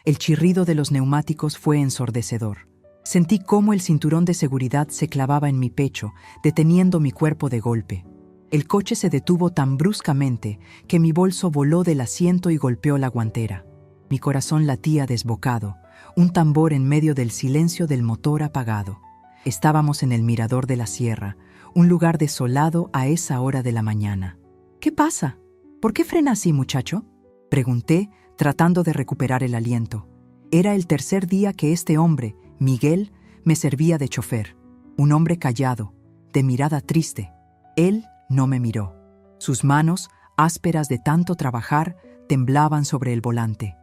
El chirrido de los neumáticos fue ensordecedor. Sentí cómo el cinturón de seguridad se clavaba en mi pecho, deteniendo mi cuerpo de golpe. El coche se detuvo tan bruscamente que mi bolso voló del asiento y golpeó la guantera. Mi corazón latía desbocado, un tambor en medio del silencio del motor apagado. Estábamos en el mirador de la sierra, un lugar desolado a esa hora de la mañana. ¿Qué pasa? ¿Por qué frena así, muchacho?, pregunté, tratando de recuperar el aliento. Era el tercer día que este hombre, Miguel, me servía de chofer. Un hombre callado, de mirada triste. Él no me miró. Sus manos, ásperas de tanto trabajar, temblaban sobre el volante.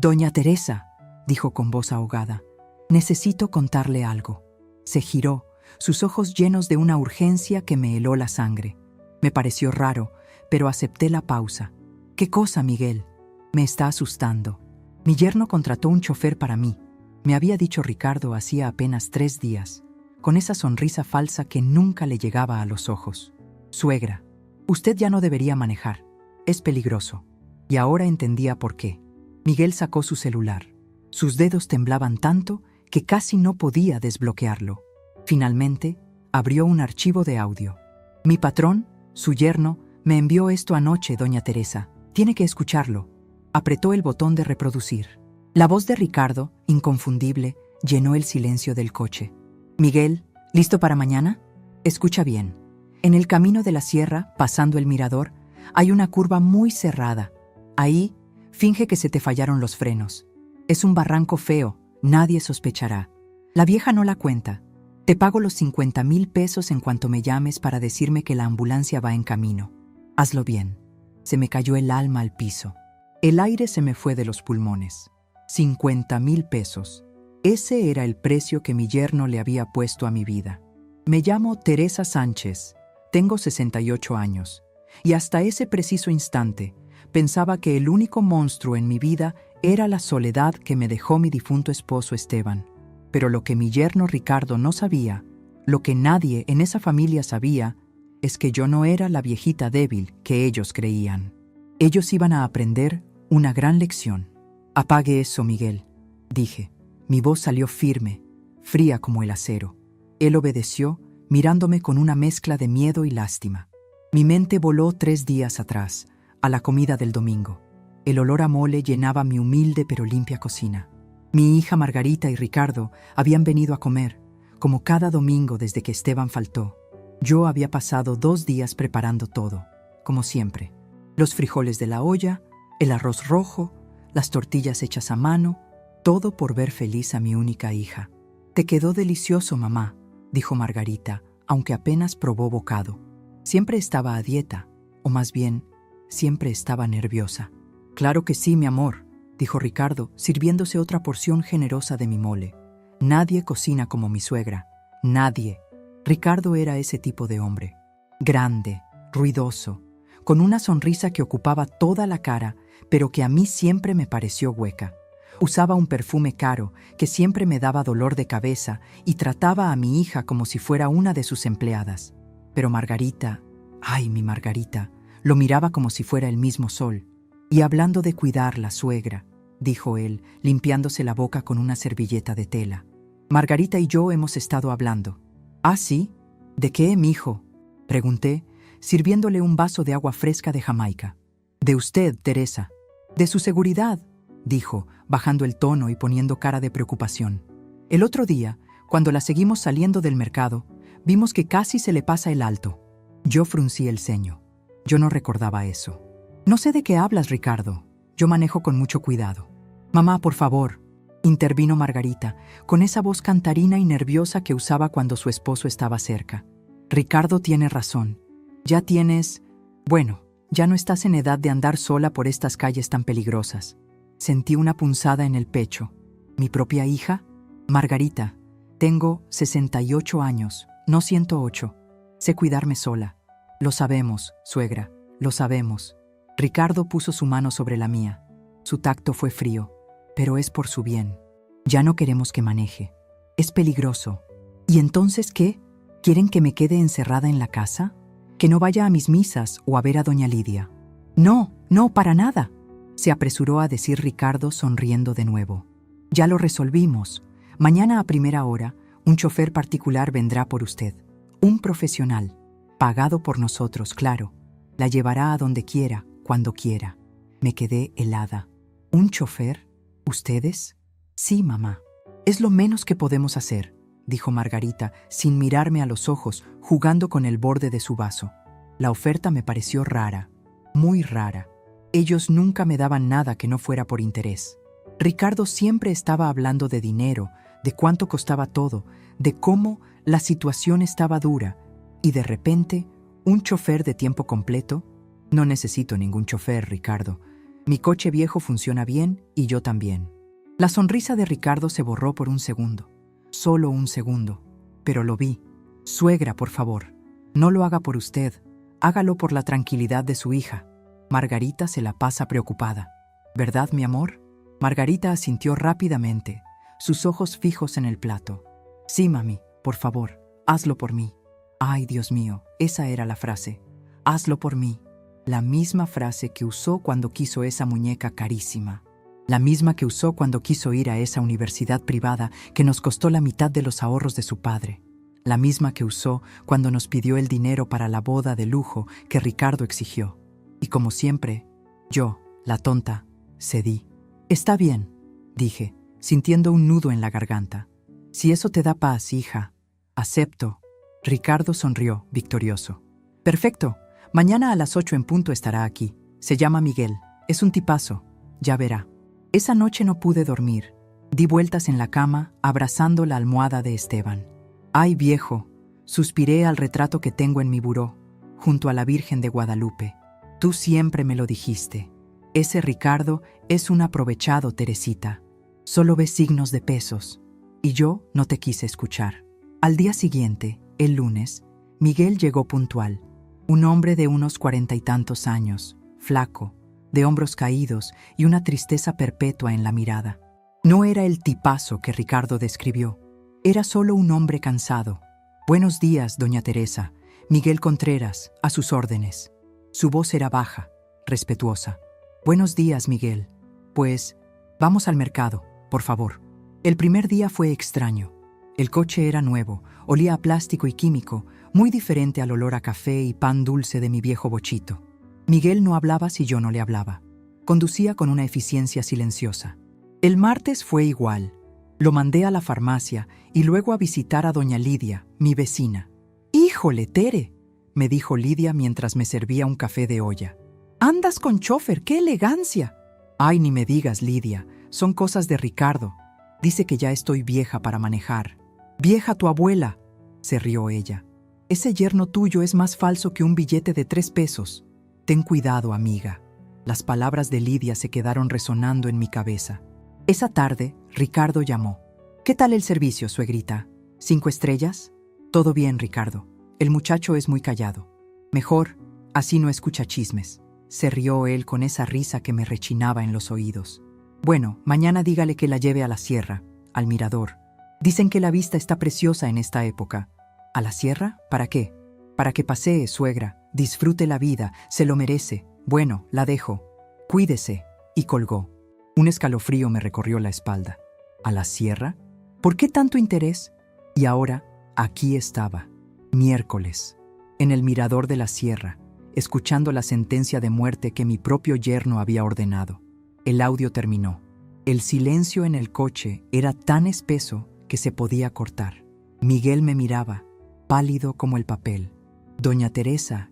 «Doña Teresa», dijo con voz ahogada, «necesito contarle algo». Se giró, sus ojos llenos de una urgencia que me heló la sangre. Me pareció raro, pero acepté la pausa. «¿Qué cosa, Miguel?» «Me está asustando. Mi yerno contrató un chofer para mí», me había dicho Ricardo hacía apenas 3 días, con esa sonrisa falsa que nunca le llegaba a los ojos. «Suegra, usted ya no debería manejar. Es peligroso». Y ahora entendía por qué. Miguel sacó su celular. Sus dedos temblaban tanto que casi no podía desbloquearlo. Finalmente, abrió un archivo de audio. «Mi patrón, su yerno, me envió esto anoche, doña Teresa. Tiene que escucharlo». Apretó el botón de reproducir. La voz de Ricardo, inconfundible, llenó el silencio del coche. «Miguel, ¿listo para mañana? Escucha bien. En el camino de la sierra, pasando el mirador, hay una curva muy cerrada. Ahí, finge que se te fallaron los frenos. Es un barranco feo, nadie sospechará. La vieja no la cuenta. Te pago los 50,000 pesos en cuanto me llames para decirme que la ambulancia va en camino. Hazlo bien». Se me cayó el alma al piso. El aire se me fue de los pulmones. 50,000 pesos. Ese era el precio que mi yerno le había puesto a mi vida. Me llamo Teresa Sánchez, tengo 68 años, y hasta ese preciso instante pensaba que el único monstruo en mi vida era la soledad que me dejó mi difunto esposo Esteban. Pero lo que mi yerno Ricardo no sabía, lo que nadie en esa familia sabía, es que yo no era la viejita débil que ellos creían. Ellos iban a aprender una gran lección. «Apague eso, Miguel», dije. Mi voz salió firme, fría como el acero. Él obedeció, mirándome con una mezcla de miedo y lástima. Mi mente voló 3 días atrás, a la comida del domingo. El olor a mole llenaba mi humilde pero limpia cocina. Mi hija Margarita y Ricardo habían venido a comer, como cada domingo desde que Esteban faltó. Yo había pasado 2 días preparando todo, como siempre. Los frijoles de la olla, el arroz rojo, las tortillas hechas a mano, todo por ver feliz a mi única hija. «Te quedó delicioso, mamá», dijo Margarita, aunque apenas probó bocado. Siempre estaba a dieta, o más bien, siempre estaba nerviosa. «Claro que sí, mi amor», dijo Ricardo, sirviéndose otra porción generosa de mi mole. Nadie cocina como mi suegra. Nadie. Ricardo era ese tipo de hombre. Grande, ruidoso, con una sonrisa que ocupaba toda la cara, pero que a mí siempre me pareció hueca. Usaba un perfume caro que siempre me daba dolor de cabeza y trataba a mi hija como si fuera una de sus empleadas. Pero Margarita, ay, mi Margarita, lo miraba como si fuera el mismo sol. «Y hablando de cuidarla, suegra», dijo él, limpiándose la boca con una servilleta de tela. «Margarita y yo hemos estado hablando». «¿Ah, sí? ¿De qué, mijo?», pregunté, sirviéndole un vaso de agua fresca de Jamaica. «De usted, Teresa». «De su seguridad», dijo, bajando el tono y poniendo cara de preocupación. El otro día, cuando la seguimos saliendo del mercado, vimos que casi se le pasa el alto. Yo fruncí el ceño. Yo no recordaba eso. «No sé de qué hablas, Ricardo. Yo manejo con mucho cuidado». «Mamá, por favor», intervino Margarita, con esa voz cantarina y nerviosa que usaba cuando su esposo estaba cerca. «Ricardo tiene razón. Ya tienes... Bueno, ya no estás en edad de andar sola por estas calles tan peligrosas». Sentí una punzada en el pecho. ¿Mi propia hija? «Margarita, tengo 68 años, no 108. Sé cuidarme sola». «Lo sabemos, suegra, lo sabemos». Ricardo puso su mano sobre la mía. Su tacto fue frío, pero es por su bien. «Ya no queremos que maneje. Es peligroso». «¿Y entonces qué? ¿Quieren que me quede encerrada en la casa? ¿Que no vaya a mis misas o a ver a doña Lidia?» «No, no, para nada», se apresuró a decir Ricardo sonriendo de nuevo. Ya lo resolvimos. Mañana a primera hora, un chofer particular vendrá por usted. Un profesional, pagado por nosotros, claro. La llevará a donde quiera, cuando quiera. Me quedé helada. ¿Un chofer? ¿Ustedes? Sí, mamá. Es lo menos que podemos hacer, dijo Margarita, sin mirarme a los ojos, jugando con el borde de su vaso. La oferta me pareció rara, muy rara. Ellos nunca me daban nada que no fuera por interés. Ricardo siempre estaba hablando de dinero, de cuánto costaba todo, de cómo la situación estaba dura, y de repente, ¿un chofer de tiempo completo? No necesito ningún chofer, Ricardo. Mi coche viejo funciona bien y yo también. La sonrisa de Ricardo se borró por un segundo. Solo un segundo. Pero lo vi. Suegra, por favor, no lo haga por usted. Hágalo por la tranquilidad de su hija. Margarita se la pasa preocupada. ¿Verdad, mi amor? Margarita asintió rápidamente, sus ojos fijos en el plato. Sí, mami, por favor, hazlo por mí. Ay, Dios mío, esa era la frase. Hazlo por mí. La misma frase que usó cuando quiso esa muñeca carísima. La misma que usó cuando quiso ir a esa universidad privada que nos costó la mitad de los ahorros de su padre. La misma que usó cuando nos pidió el dinero para la boda de lujo que Ricardo exigió. Y como siempre, yo, la tonta, cedí. Está bien, dije, sintiendo un nudo en la garganta. Si eso te da paz, hija, acepto. Ricardo sonrió, victorioso. Perfecto, mañana a las 8 en punto estará aquí. Se llama Miguel, es un tipazo, ya verá. Esa noche no pude dormir. Di vueltas en la cama, abrazando la almohada de Esteban. Ay, viejo, suspiré al retrato que tengo en mi buró, junto a la Virgen de Guadalupe. Tú siempre me lo dijiste. Ese Ricardo es un aprovechado, Teresita. Solo ves signos de pesos. Y yo no te quise escuchar. Al día siguiente, el lunes, Miguel llegó puntual. Un hombre de unos 40 y tantos años, flaco, de hombros caídos y una tristeza perpetua en la mirada. No era el tipazo que Ricardo describió. Era solo un hombre cansado. Buenos días, doña Teresa. Miguel Contreras, a sus órdenes. Su voz era baja, respetuosa. Buenos días, Miguel. Pues, vamos al mercado, por favor. El primer día fue extraño. El coche era nuevo, olía a plástico y químico, muy diferente al olor a café y pan dulce de mi viejo bochito. Miguel no hablaba si yo no le hablaba. Conducía con una eficiencia silenciosa. El martes fue igual. Lo mandé a la farmacia y luego a visitar a doña Lidia, mi vecina. «¡Híjole, Tere!», me dijo Lidia mientras me servía un café de olla. «¡Andas con chofer! ¡Qué elegancia!». «Ay, ni me digas, Lidia, son cosas de Ricardo. Dice que ya estoy vieja para manejar». «¡Vieja tu abuela!», se rió ella. «Ese yerno tuyo es más falso que un billete de 3 pesos. Ten cuidado, amiga». Las palabras de Lidia se quedaron resonando en mi cabeza. Esa tarde, Ricardo llamó. «¿Qué tal el servicio, suegrita? ¿5 estrellas?» «Todo bien, Ricardo. El muchacho es muy callado. Mejor, así no escucha chismes». Se rió él con esa risa que me rechinaba en los oídos. «Bueno, mañana dígale que la lleve a la sierra, al mirador. Dicen que la vista está preciosa en esta época». «¿A la sierra? ¿Para qué?» «Para que pasee, suegra. Disfrute la vida, se lo merece. Bueno, la dejo. Cuídese». Y colgó. Un escalofrío me recorrió la espalda. ¿A la sierra? ¿Por qué tanto interés? Y ahora, aquí estaba, miércoles, en el mirador de la sierra, escuchando la sentencia de muerte que mi propio yerno había ordenado. El audio terminó. El silencio en el coche era tan espeso que se podía cortar. Miguel me miraba, pálido como el papel. «Doña Teresa,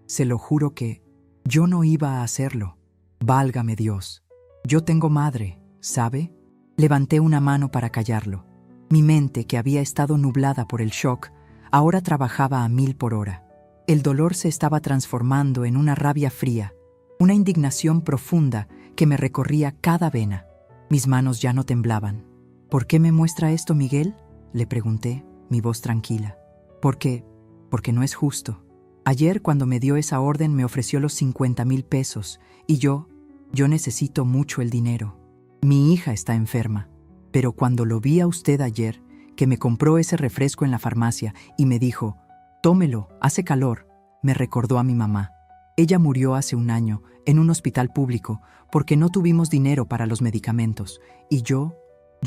se lo juro que yo no iba a hacerlo. Válgame Dios. Yo tengo madre, ¿sabe?». Levanté una mano para callarlo. Mi mente, que había estado nublada por el shock, ahora trabajaba a 1000 por hora. El dolor se estaba transformando en una rabia fría, una indignación profunda que me recorría cada vena. Mis manos ya no temblaban. «¿Por qué me muestra esto, Miguel?», le pregunté, mi voz tranquila. Porque no es justo. Ayer, cuando me dio esa orden, me ofreció los 50,000 pesos y yo necesito mucho el dinero. Mi hija está enferma. Pero cuando lo vi a usted ayer, que me compró ese refresco en la farmacia y me dijo, «Tómelo, hace calor», me recordó a mi mamá. Ella murió hace un año en un hospital público porque no tuvimos dinero para los medicamentos. Y yo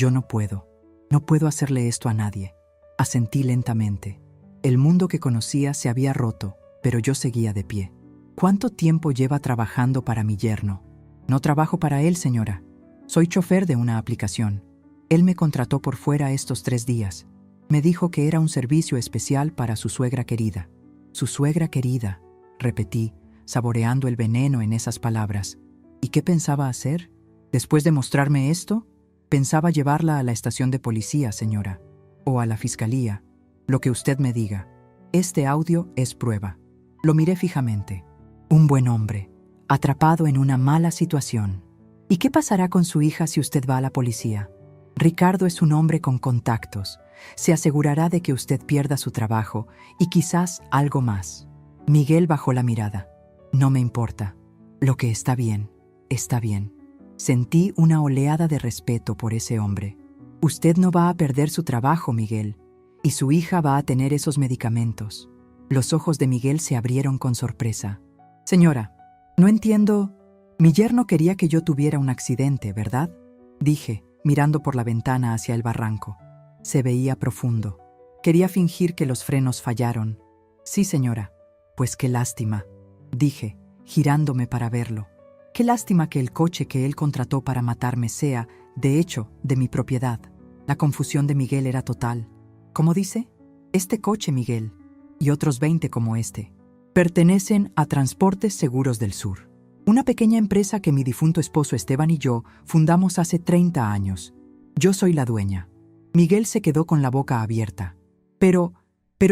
no puedo. No puedo hacerle esto a nadie. Asentí lentamente. El mundo que conocía se había roto, pero yo seguía de pie. ¿Cuánto tiempo lleva trabajando para mi yerno? No trabajo para él, señora. Soy chofer de una aplicación. Él me contrató por fuera estos 3 días. Me dijo que era un servicio especial para su suegra querida. Su suegra querida, repetí, saboreando el veneno en esas palabras. ¿Y qué pensaba hacer? Después de mostrarme esto, pensaba llevarla a la estación de policía, señora, o a la fiscalía, lo que usted me diga. Este audio es prueba. Lo miré fijamente. Un buen hombre, atrapado en una mala situación. ¿Y qué pasará con su hija si usted va a la policía? Ricardo es un hombre con contactos. Se asegurará de que usted pierda su trabajo y quizás algo más. Miguel bajó la mirada. No me importa. Lo que está bien, está bien. Sentí una oleada de respeto por ese hombre. Usted no va a perder su trabajo, Miguel, y su hija va a tener esos medicamentos. Los ojos de Miguel se abrieron con sorpresa. Señora, no entiendo. Mi yerno quería que yo tuviera un accidente, ¿verdad? Dije, mirando por la ventana hacia el barranco. Se veía profundo. Quería fingir que los frenos fallaron. Sí, señora. Pues qué lástima, dije, girándome para verlo. Qué lástima que el coche que él contrató para matarme sea, de hecho, de mi propiedad. La confusión de Miguel era total. ¿Cómo dice? Este coche, Miguel, y otros 20 como este, pertenecen a Transportes Seguros del Sur, una pequeña empresa que mi difunto esposo Esteban y yo fundamos hace 30 años. Yo soy la dueña. Miguel se quedó con la boca abierta. Pero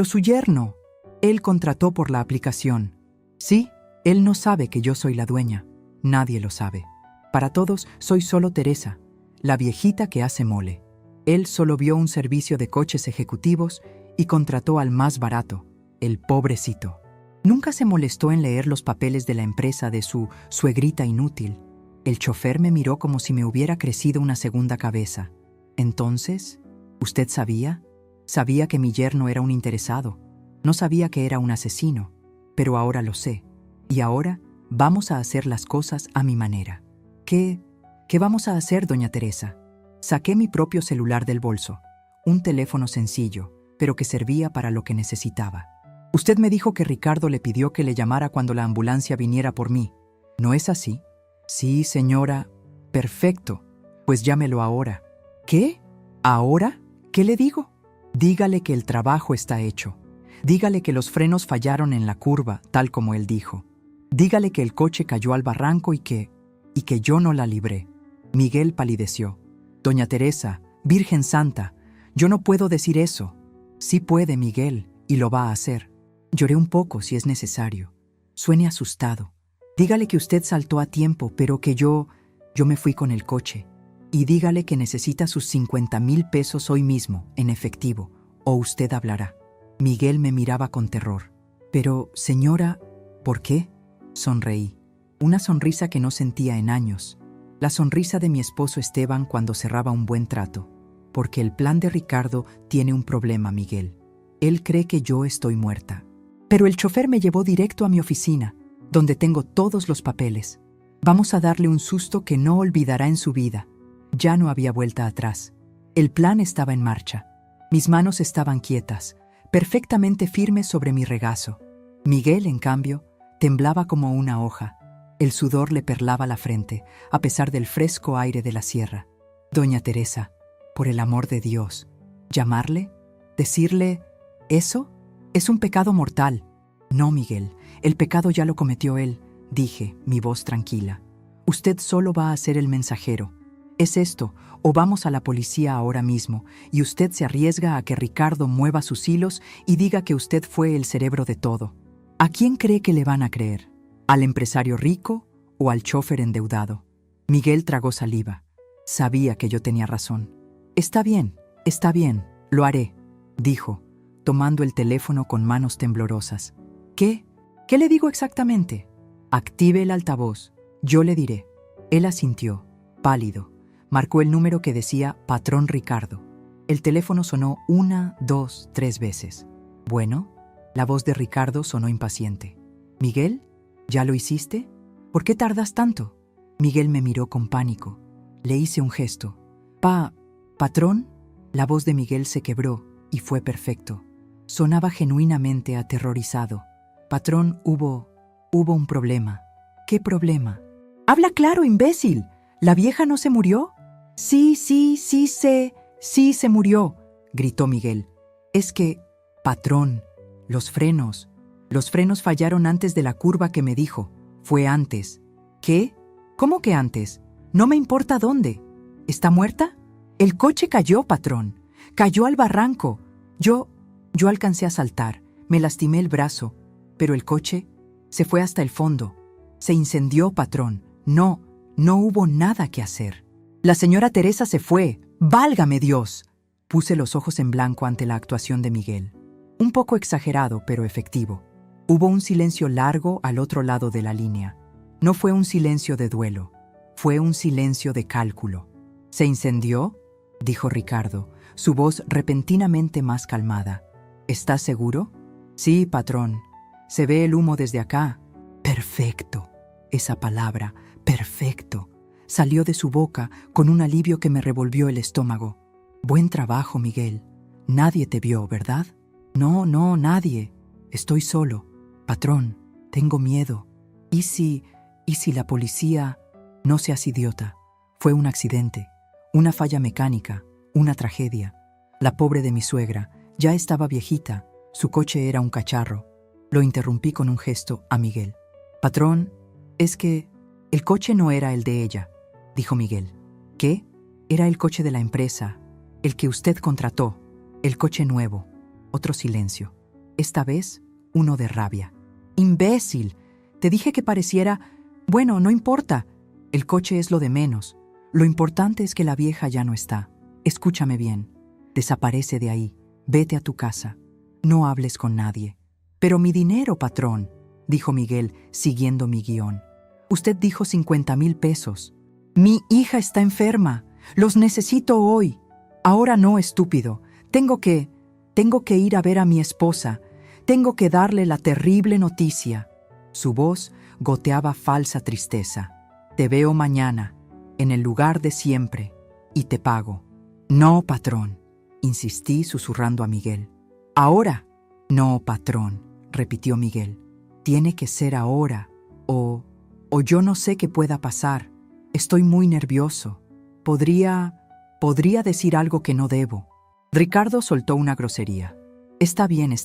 su yerno, él contrató por la aplicación. Sí, él no sabe que yo soy la dueña. Nadie lo sabe. Para todos, soy solo Teresa, la viejita que hace mole. Él solo vio un servicio de coches ejecutivos y contrató al más barato, el pobrecito. Nunca se molestó en leer los papeles de la empresa de su suegrita inútil. El chofer me miró como si me hubiera crecido una segunda cabeza. Entonces, ¿usted sabía? Sabía que mi yerno era un interesado. No sabía que era un asesino, pero ahora lo sé. Y ahora vamos a hacer las cosas a mi manera. ¿Qué vamos a hacer, doña Teresa? Saqué mi propio celular del bolso. Un teléfono sencillo, pero que servía para lo que necesitaba. Usted me dijo que Ricardo le pidió que le llamara cuando la ambulancia viniera por mí. ¿No es así? Sí, señora. Perfecto. Pues llámelo ahora. ¿Qué? ¿Ahora? ¿Qué le digo? Dígale que el trabajo está hecho. Dígale que los frenos fallaron en la curva, tal como él dijo. Dígale que el coche cayó al barranco y que yo no la libré. Miguel palideció. Doña Teresa, Virgen Santa, yo no puedo decir eso. Sí puede, Miguel, y lo va a hacer. Lloré un poco si es necesario. Suene asustado. Dígale que usted saltó a tiempo, pero que yo me fui con el coche. Y dígale que necesita sus 50,000 pesos hoy mismo, en efectivo, o usted hablará. Miguel me miraba con terror. Pero, señora, ¿por qué? Sonreí. Una sonrisa que no sentía en años. La sonrisa de mi esposo Esteban cuando cerraba un buen trato. Porque el plan de Ricardo tiene un problema, Miguel. Él cree que yo estoy muerta. Pero el chofer me llevó directo a mi oficina, donde tengo todos los papeles. Vamos a darle un susto que no olvidará en su vida. Ya no había vuelta atrás. El plan estaba en marcha. Mis manos estaban quietas, perfectamente firmes sobre mi regazo. Miguel, en cambio, temblaba como una hoja. El sudor le perlaba la frente, a pesar del fresco aire de la sierra. Doña Teresa, por el amor de Dios, ¿llamarle? ¿Decirle eso? Es un pecado mortal. No, Miguel, el pecado ya lo cometió él, dije, mi voz tranquila. Usted solo va a ser el mensajero. Es esto, o vamos a la policía ahora mismo, y usted se arriesga a que Ricardo mueva sus hilos y diga que usted fue el cerebro de todo. ¿A quién cree que le van a creer? ¿Al empresario rico o al chofer endeudado? Miguel tragó saliva. Sabía que yo tenía razón. Está bien, lo haré, dijo, tomando el teléfono con manos temblorosas. ¿Qué? ¿Qué le digo exactamente? Active el altavoz, yo le diré. Él asintió, pálido. Marcó el número que decía Patrón Ricardo. El teléfono sonó 1, 2, 3 veces. Bueno, la voz de Ricardo sonó impaciente. ¿Miguel? ¿Ya lo hiciste? ¿Por qué tardas tanto? Miguel me miró con pánico. Le hice un gesto. ¿Patrón? La voz de Miguel se quebró y fue perfecto. Sonaba genuinamente aterrorizado. Patrón, hubo un problema. ¿Qué problema? ¡Habla claro, imbécil! ¿La vieja no se murió? Sí se murió, gritó Miguel. Es que, patrón, los frenos fallaron antes de la curva que me dijo. Fue antes. ¿Qué? ¿Cómo que antes? No me importa dónde. ¿Está muerta? El coche cayó, patrón. Cayó al barranco. Yo alcancé a saltar. Me lastimé el brazo. Pero el coche se fue hasta el fondo. Se incendió, patrón. No hubo nada que hacer. La señora Teresa se fue. ¡Válgame Dios! Puse los ojos en blanco ante la actuación de Miguel. Un poco exagerado, pero efectivo. Hubo un silencio largo al otro lado de la línea. No fue un silencio de duelo. Fue un silencio de cálculo. ¿Se incendió?, dijo Ricardo, su voz repentinamente más calmada. ¿Estás seguro? Sí, patrón. Se ve el humo desde acá. Perfecto. Esa palabra, perfecto, salió de su boca con un alivio que me revolvió el estómago. Buen trabajo, Miguel. Nadie te vio, ¿verdad? No, nadie. Estoy solo. Patrón, tengo miedo. ¿Y si la policía? No seas idiota. Fue un accidente, una falla mecánica, una tragedia. La pobre de mi suegra ya estaba viejita. Su coche era un cacharro. Lo interrumpí con un gesto a Miguel. Patrón, es que el coche no era el de ella, dijo Miguel. ¿Qué? Era el coche de la empresa, el que usted contrató, el coche nuevo. Otro silencio. Esta vez, uno de rabia. ¡Imbécil! Te dije que pareciera... Bueno, no importa. El coche es lo de menos. Lo importante es que la vieja ya no está. Escúchame bien. Desaparece de ahí. Vete a tu casa. No hables con nadie. Pero mi dinero, patrón, dijo Miguel, siguiendo mi guión. Usted dijo 50,000 pesos. Mi hija está enferma. Los necesito hoy. Ahora no, estúpido. Tengo que ir a ver a mi esposa. Tengo que darle la terrible noticia. Su voz goteaba falsa tristeza. Te veo mañana, en el lugar de siempre, y te pago. No, patrón, insistí susurrando a Miguel. ¿Ahora? No, patrón, repitió Miguel. Tiene que ser ahora, o yo no sé qué pueda pasar. Estoy muy nervioso. Podría decir algo que no debo. Ricardo soltó una grosería. Está bien.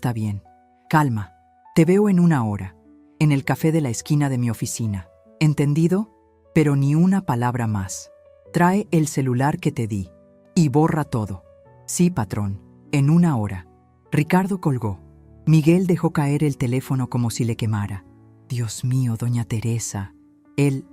Calma. Te veo en 1 hora, en el café de la esquina de mi oficina. ¿Entendido? Pero ni una palabra más. Trae el celular que te di y borra todo. Sí, patrón, en 1 hora. Ricardo colgó. Miguel dejó caer el teléfono como si le quemara. Dios mío, doña Teresa. Él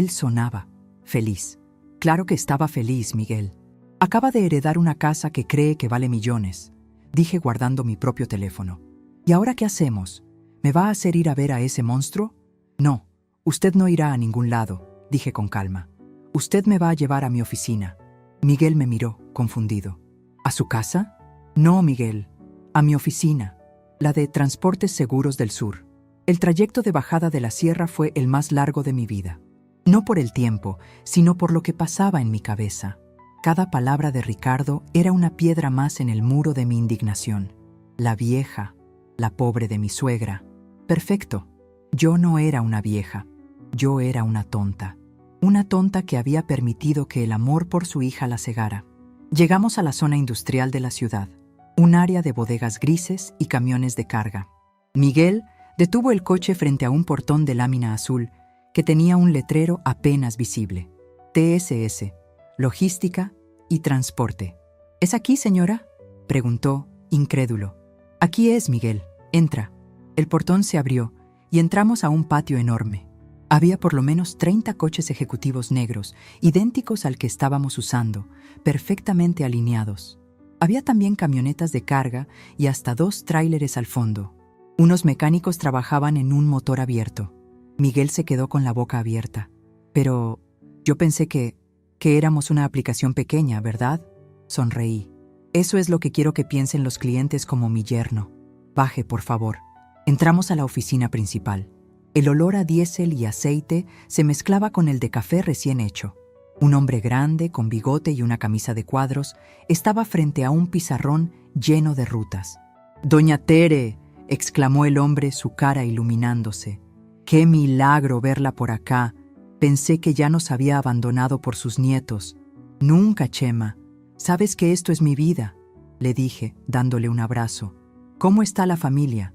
sonaba feliz. Claro que estaba feliz, Miguel. Acaba de heredar una casa que cree que vale millones, dije guardando mi propio teléfono. ¿Y ahora qué hacemos? ¿Me va a hacer ir a ver a ese monstruo? No, usted no irá a ningún lado, dije con calma. Usted me va a llevar a mi oficina. Miguel me miró, confundido. ¿A su casa? No, Miguel, a mi oficina, la de Transportes Seguros del Sur. El trayecto de bajada de la sierra fue el más largo de mi vida. No por el tiempo, sino por lo que pasaba en mi cabeza. Cada palabra de Ricardo era una piedra más en el muro de mi indignación. La vieja, la pobre de mi suegra. Perfecto. Yo no era una vieja. Yo era una tonta. Una tonta que había permitido que el amor por su hija la cegara. Llegamos a la zona industrial de la ciudad, un área de bodegas grises y camiones de carga. Miguel detuvo el coche frente a un portón de lámina azul que tenía un letrero apenas visible. TSS, Logística y Transporte. ¿Es aquí, señora?, preguntó, incrédulo. Aquí es, Miguel. Entra. El portón se abrió y entramos a un patio enorme. Había por lo menos 30 coches ejecutivos negros, idénticos al que estábamos usando, perfectamente alineados. Había también camionetas de carga y hasta 2 tráileres al fondo. Unos mecánicos trabajaban en un motor abierto. Miguel se quedó con la boca abierta. Pero yo pensé que éramos una aplicación pequeña, ¿verdad? Sonreí. Eso es lo que quiero que piensen los clientes como mi yerno. Baje, por favor. Entramos a la oficina principal. El olor a diésel y aceite se mezclaba con el de café recién hecho. Un hombre grande, con bigote y una camisa de cuadros, estaba frente a un pizarrón lleno de rutas. «¡Doña Tere!», exclamó el hombre, su cara iluminándose. «¡Qué milagro verla por acá! Pensé que ya nos había abandonado por sus nietos». «Nunca, Chema. Sabes que esto es mi vida», le dije, dándole un abrazo. «¿Cómo está la familia?»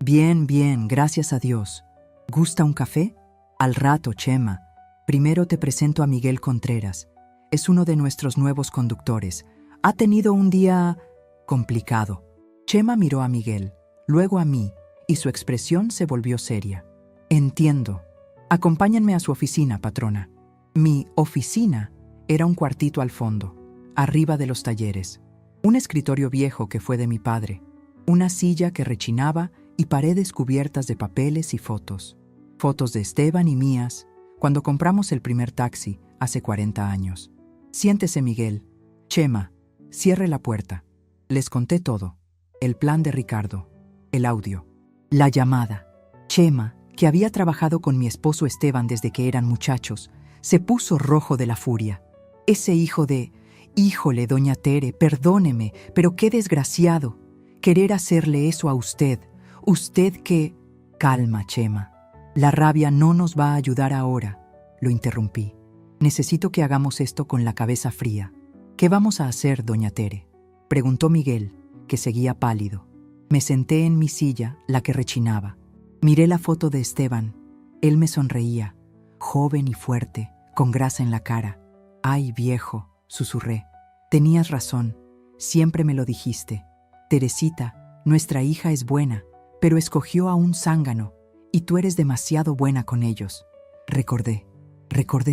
«Bien, bien, gracias a Dios. ¿Gusta un café?» «Al rato, Chema. Primero te presento a Miguel Contreras. Es uno de nuestros nuevos conductores. Ha tenido un día complicado». Chema miró a Miguel, luego a mí, y su expresión se volvió seria. «Entiendo. Acompáñenme a su oficina, patrona». Mi oficina era un cuartito al fondo, arriba de los talleres. Un escritorio viejo que fue de mi padre, una silla que rechinaba y paredes cubiertas de papeles y fotos. Fotos de Esteban y mías, cuando compramos el primer taxi, hace 40 años. «Siéntese, Miguel. Chema, cierre la puerta». Les conté todo. El plan de Ricardo, el audio, la llamada. Chema, que había trabajado con mi esposo Esteban desde que eran muchachos, se puso rojo de la furia. Ese hijo de... «Híjole, doña Tere, perdóneme, pero qué desgraciado. Querer hacerle eso a usted. Usted que...» «Calma, Chema. La rabia no nos va a ayudar ahora», lo interrumpí. «Necesito que hagamos esto con la cabeza fría». «¿Qué vamos a hacer, doña Tere?», preguntó Miguel, que seguía pálido. Me senté en mi silla, la que rechinaba. Miré la foto de Esteban. Él me sonreía, joven y fuerte, con grasa en la cara. «Ay, viejo», susurré. «Tenías razón, siempre me lo dijiste. Teresita, nuestra hija es buena, pero escogió a un zángano, y tú eres demasiado buena con ellos». Recordé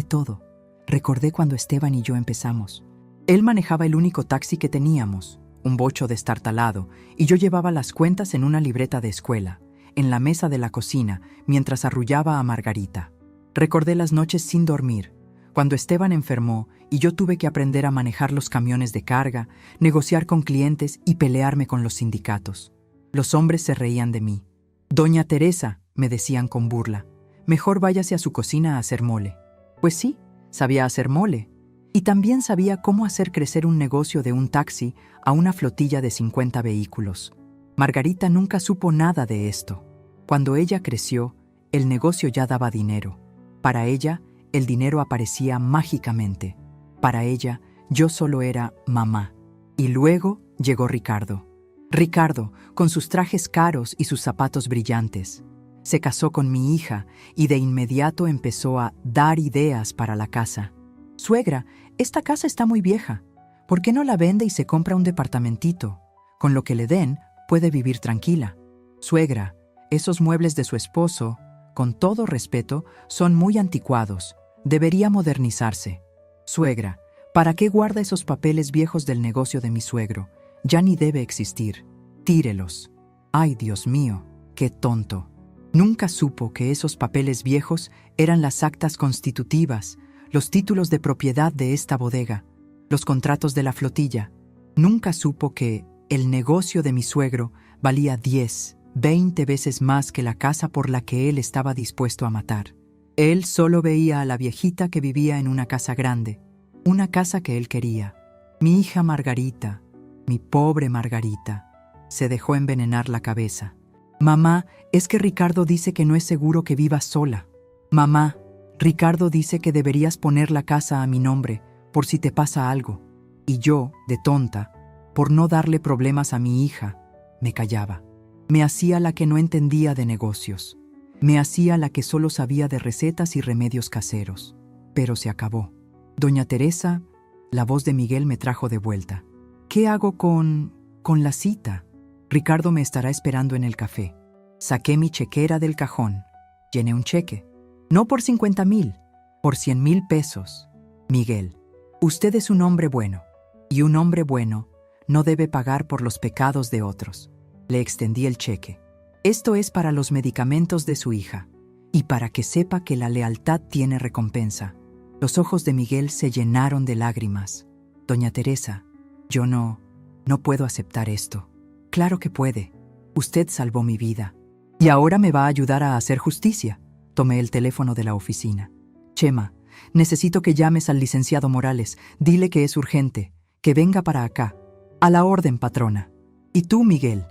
todo. Recordé cuando Esteban y yo empezamos. Él manejaba el único taxi que teníamos, un bocho destartalado, y yo llevaba las cuentas en una libreta de escuela, en la mesa de la cocina, mientras arrullaba a Margarita. Recordé las noches sin dormir, cuando Esteban enfermó y yo tuve que aprender a manejar los camiones de carga, negociar con clientes y pelearme con los sindicatos. Los hombres se reían de mí. «Doña Teresa», me decían con burla, «mejor váyase a su cocina a hacer mole». Pues sí, sabía hacer mole. Y también sabía cómo hacer crecer un negocio de un taxi a una flotilla de 50 vehículos. Margarita nunca supo nada de esto. Cuando ella creció, el negocio ya daba dinero. Para ella, el dinero aparecía mágicamente. Para ella, yo solo era mamá. Y luego llegó Ricardo. Ricardo, con sus trajes caros y sus zapatos brillantes. Se casó con mi hija y de inmediato empezó a dar ideas para la casa. «Suegra, esta casa está muy vieja. ¿Por qué no la vende y se compra un departamentito? Con lo que le den, puede vivir tranquila. Suegra, esos muebles de su esposo, con todo respeto, son muy anticuados. Debería modernizarse. Suegra, ¿para qué guarda esos papeles viejos del negocio de mi suegro? Ya ni debe existir. Tírelos». «Ay, Dios mío, qué tonto». Nunca supo que esos papeles viejos eran las actas constitutivas, los títulos de propiedad de esta bodega, los contratos de la flotilla. Nunca supo que el negocio de mi suegro valía 10, 20 veces más que la casa por la que él estaba dispuesto a matar. Él solo veía a la viejita que vivía en una casa grande, una casa que él quería. Mi hija Margarita, mi pobre Margarita, se dejó envenenar la cabeza. «Mamá, es que Ricardo dice que no es seguro que vivas sola. Mamá, Ricardo dice que deberías poner la casa a mi nombre por si te pasa algo». Y yo, de tonta, por no darle problemas a mi hija, me callaba. Me hacía la que no entendía de negocios. Me hacía la que solo sabía de recetas y remedios caseros. Pero se acabó. «Doña Teresa», la voz de Miguel me trajo de vuelta. «¿Qué hago con la cita? Ricardo me estará esperando en el café». Saqué mi chequera del cajón. Llené un cheque. No por 50,000, por 100,000 pesos. «Miguel, usted es un hombre bueno, y un hombre bueno no debe pagar por los pecados de otros». Le extendí el cheque. «Esto es para los medicamentos de su hija, y para que sepa que la lealtad tiene recompensa». Los ojos de Miguel se llenaron de lágrimas. «Doña Teresa, yo no puedo aceptar esto». «Claro que puede. Usted salvó mi vida. Y ahora me va a ayudar a hacer justicia. Tomé el teléfono de la oficina. Chema, necesito que llames al licenciado Morales. Dile que es urgente, que venga para acá. A la orden, patrona. Y tú, Miguel,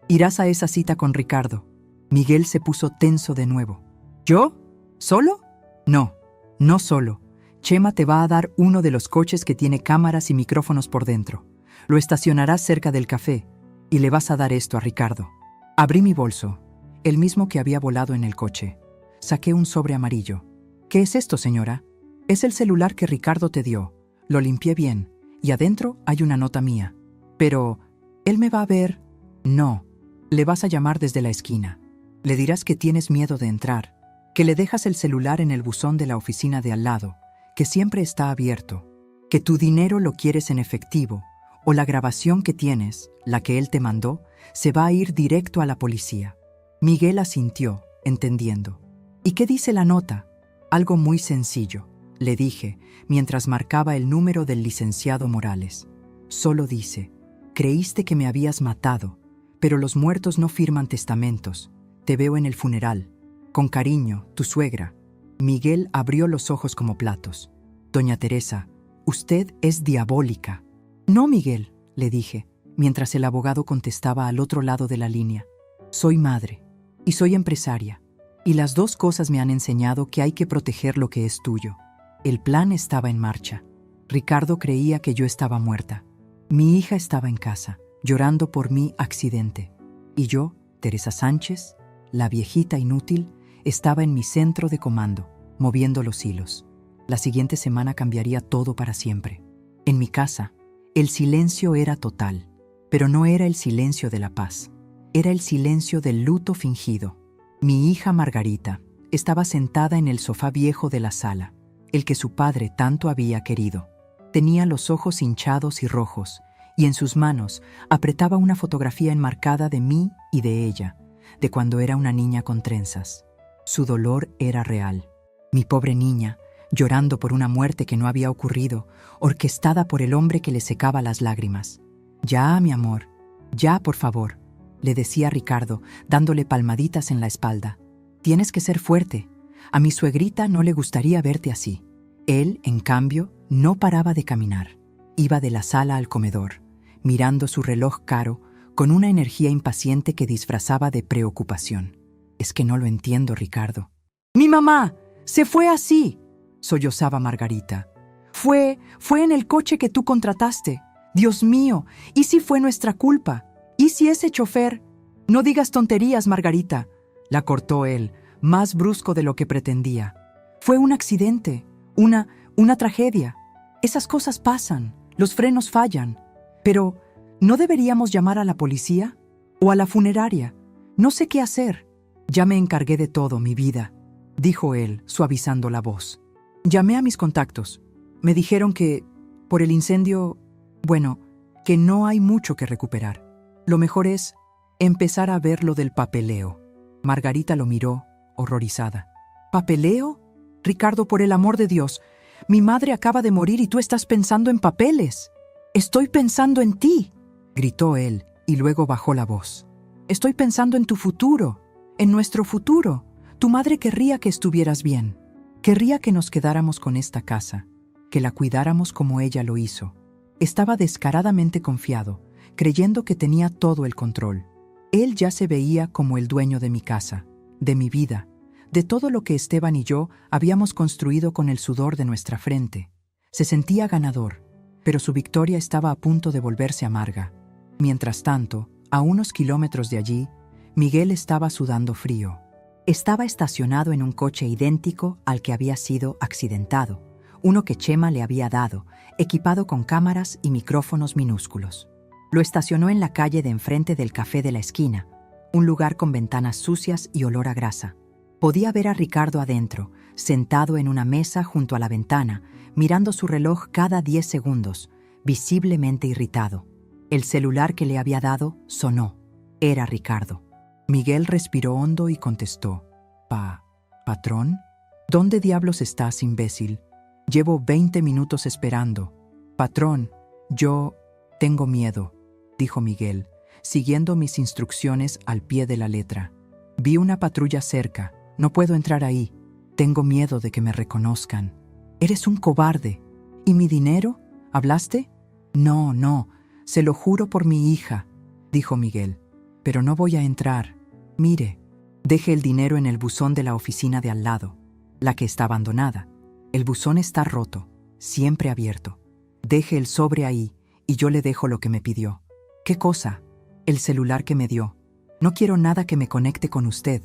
irás a esa cita con Ricardo. Miguel se puso tenso de nuevo. ¿Yo? ¿Solo? No, no solo. Chema te va a dar uno de los coches que tiene cámaras y micrófonos por dentro. Lo estacionarás cerca del café y le vas a dar esto a Ricardo. Abrí mi bolso, el mismo que había volado en el coche. Saqué un sobre amarillo. ¿Qué es esto, señora? Es el celular que Ricardo te dio. Lo limpié bien y adentro hay una nota mía. Pero, ¿él me va a ver? No. Le vas a llamar desde la esquina. Le dirás que tienes miedo de entrar, que le dejas el celular en el buzón de la oficina de al lado, que siempre está abierto, que tu dinero lo quieres en efectivo, o la grabación que tienes, la que él te mandó, se va a ir directo a la policía. Miguel asintió, entendiendo. ¿Y qué dice la nota? Algo muy sencillo, le dije, mientras marcaba el número del licenciado Morales. Solo dice: creíste que me habías matado, pero los muertos no firman testamentos. Te veo en el funeral. Con cariño, tu suegra. Miguel abrió los ojos como platos. Doña Teresa, usted es diabólica. No, Miguel, le dije, mientras el abogado contestaba al otro lado de la línea. Soy madre y soy empresaria, y las dos cosas me han enseñado que hay que proteger lo que es tuyo. El plan estaba en marcha. Ricardo creía que yo estaba muerta. Mi hija estaba en casa, llorando por mi accidente. Y yo, Teresa Sánchez, la viejita inútil, estaba en mi centro de comando, moviendo los hilos. La siguiente semana cambiaría todo para siempre. En mi casa, el silencio era total, pero no era el silencio de la paz. Era el silencio del luto fingido. Mi hija Margarita estaba sentada en el sofá viejo de la sala, el que su padre tanto había querido. Tenía los ojos hinchados y rojos, y en sus manos apretaba una fotografía enmarcada de mí y de ella, de cuando era una niña con trenzas. Su dolor era real. Mi pobre niña, llorando por una muerte que no había ocurrido, orquestada por el hombre que le secaba las lágrimas. «Ya, mi amor, ya, por favor», le decía Ricardo, dándole palmaditas en la espalda. «Tienes que ser fuerte. A mi suegrita no le gustaría verte así». Él, en cambio, no paraba de caminar. Iba de la sala al comedor, mirando su reloj caro, con una energía impaciente que disfrazaba de preocupación. «Es que no lo entiendo, Ricardo». «¡Mi mamá! ¡Se fue así!», sollozaba Margarita. Fue en el coche que tú contrataste. Dios mío, ¿y si fue nuestra culpa? ¿Y si ese chofer...?» «No digas tonterías, Margarita», la cortó él, más brusco de lo que pretendía. «Fue un accidente, una tragedia. Esas cosas pasan, los frenos fallan. Pero, ¿no deberíamos llamar a la policía? ¿O a la funeraria? No sé qué hacer». «Ya me encargué de todo, mi vida», dijo él, suavizando la voz. «Llamé a mis contactos. Me dijeron que, por el incendio, bueno, que no hay mucho que recuperar. Lo mejor es empezar a ver lo del papeleo». Margarita lo miró, horrorizada. «¿Papeleo? Ricardo, por el amor de Dios, mi madre acaba de morir y tú estás pensando en papeles». «Estoy pensando en ti», gritó él, y luego bajó la voz. «Estoy pensando en tu futuro, en nuestro futuro. Tu madre querría que estuvieras bien. Querría que nos quedáramos con esta casa, que la cuidáramos como ella lo hizo». Estaba descaradamente confiado, creyendo que tenía todo el control. Él ya se veía como el dueño de mi casa, de mi vida, de todo lo que Esteban y yo habíamos construido con el sudor de nuestra frente. Se sentía ganador, pero su victoria estaba a punto de volverse amarga. Mientras tanto, a unos kilómetros de allí, Miguel estaba sudando frío. Estaba estacionado en un coche idéntico al que había sido accidentado, uno que Chema le había dado, equipado con cámaras y micrófonos minúsculos. Lo estacionó en la calle de enfrente del café de la esquina, un lugar con ventanas sucias y olor a grasa. Podía ver a Ricardo adentro, sentado en una mesa junto a la ventana, mirando su reloj cada 10 segundos, visiblemente irritado. El celular que le había dado sonó. Era Ricardo. Miguel respiró hondo y contestó. ¿Patrón? ¿Dónde diablos estás, imbécil? Llevo 20 minutos esperando. Patrón, yo tengo miedo, dijo Miguel, siguiendo mis instrucciones al pie de la letra. Vi una patrulla cerca. No puedo entrar ahí. Tengo miedo de que me reconozcan. Eres un cobarde. ¿Y mi dinero? ¿Hablaste? No, no, se lo juro por mi hija, dijo Miguel. Pero no voy a entrar. Mire, deje el dinero en el buzón de la oficina de al lado, la que está abandonada. El buzón está roto, siempre abierto. Deje el sobre ahí y yo le dejo lo que me pidió. ¿Qué cosa? El celular que me dio. No quiero nada que me conecte con usted.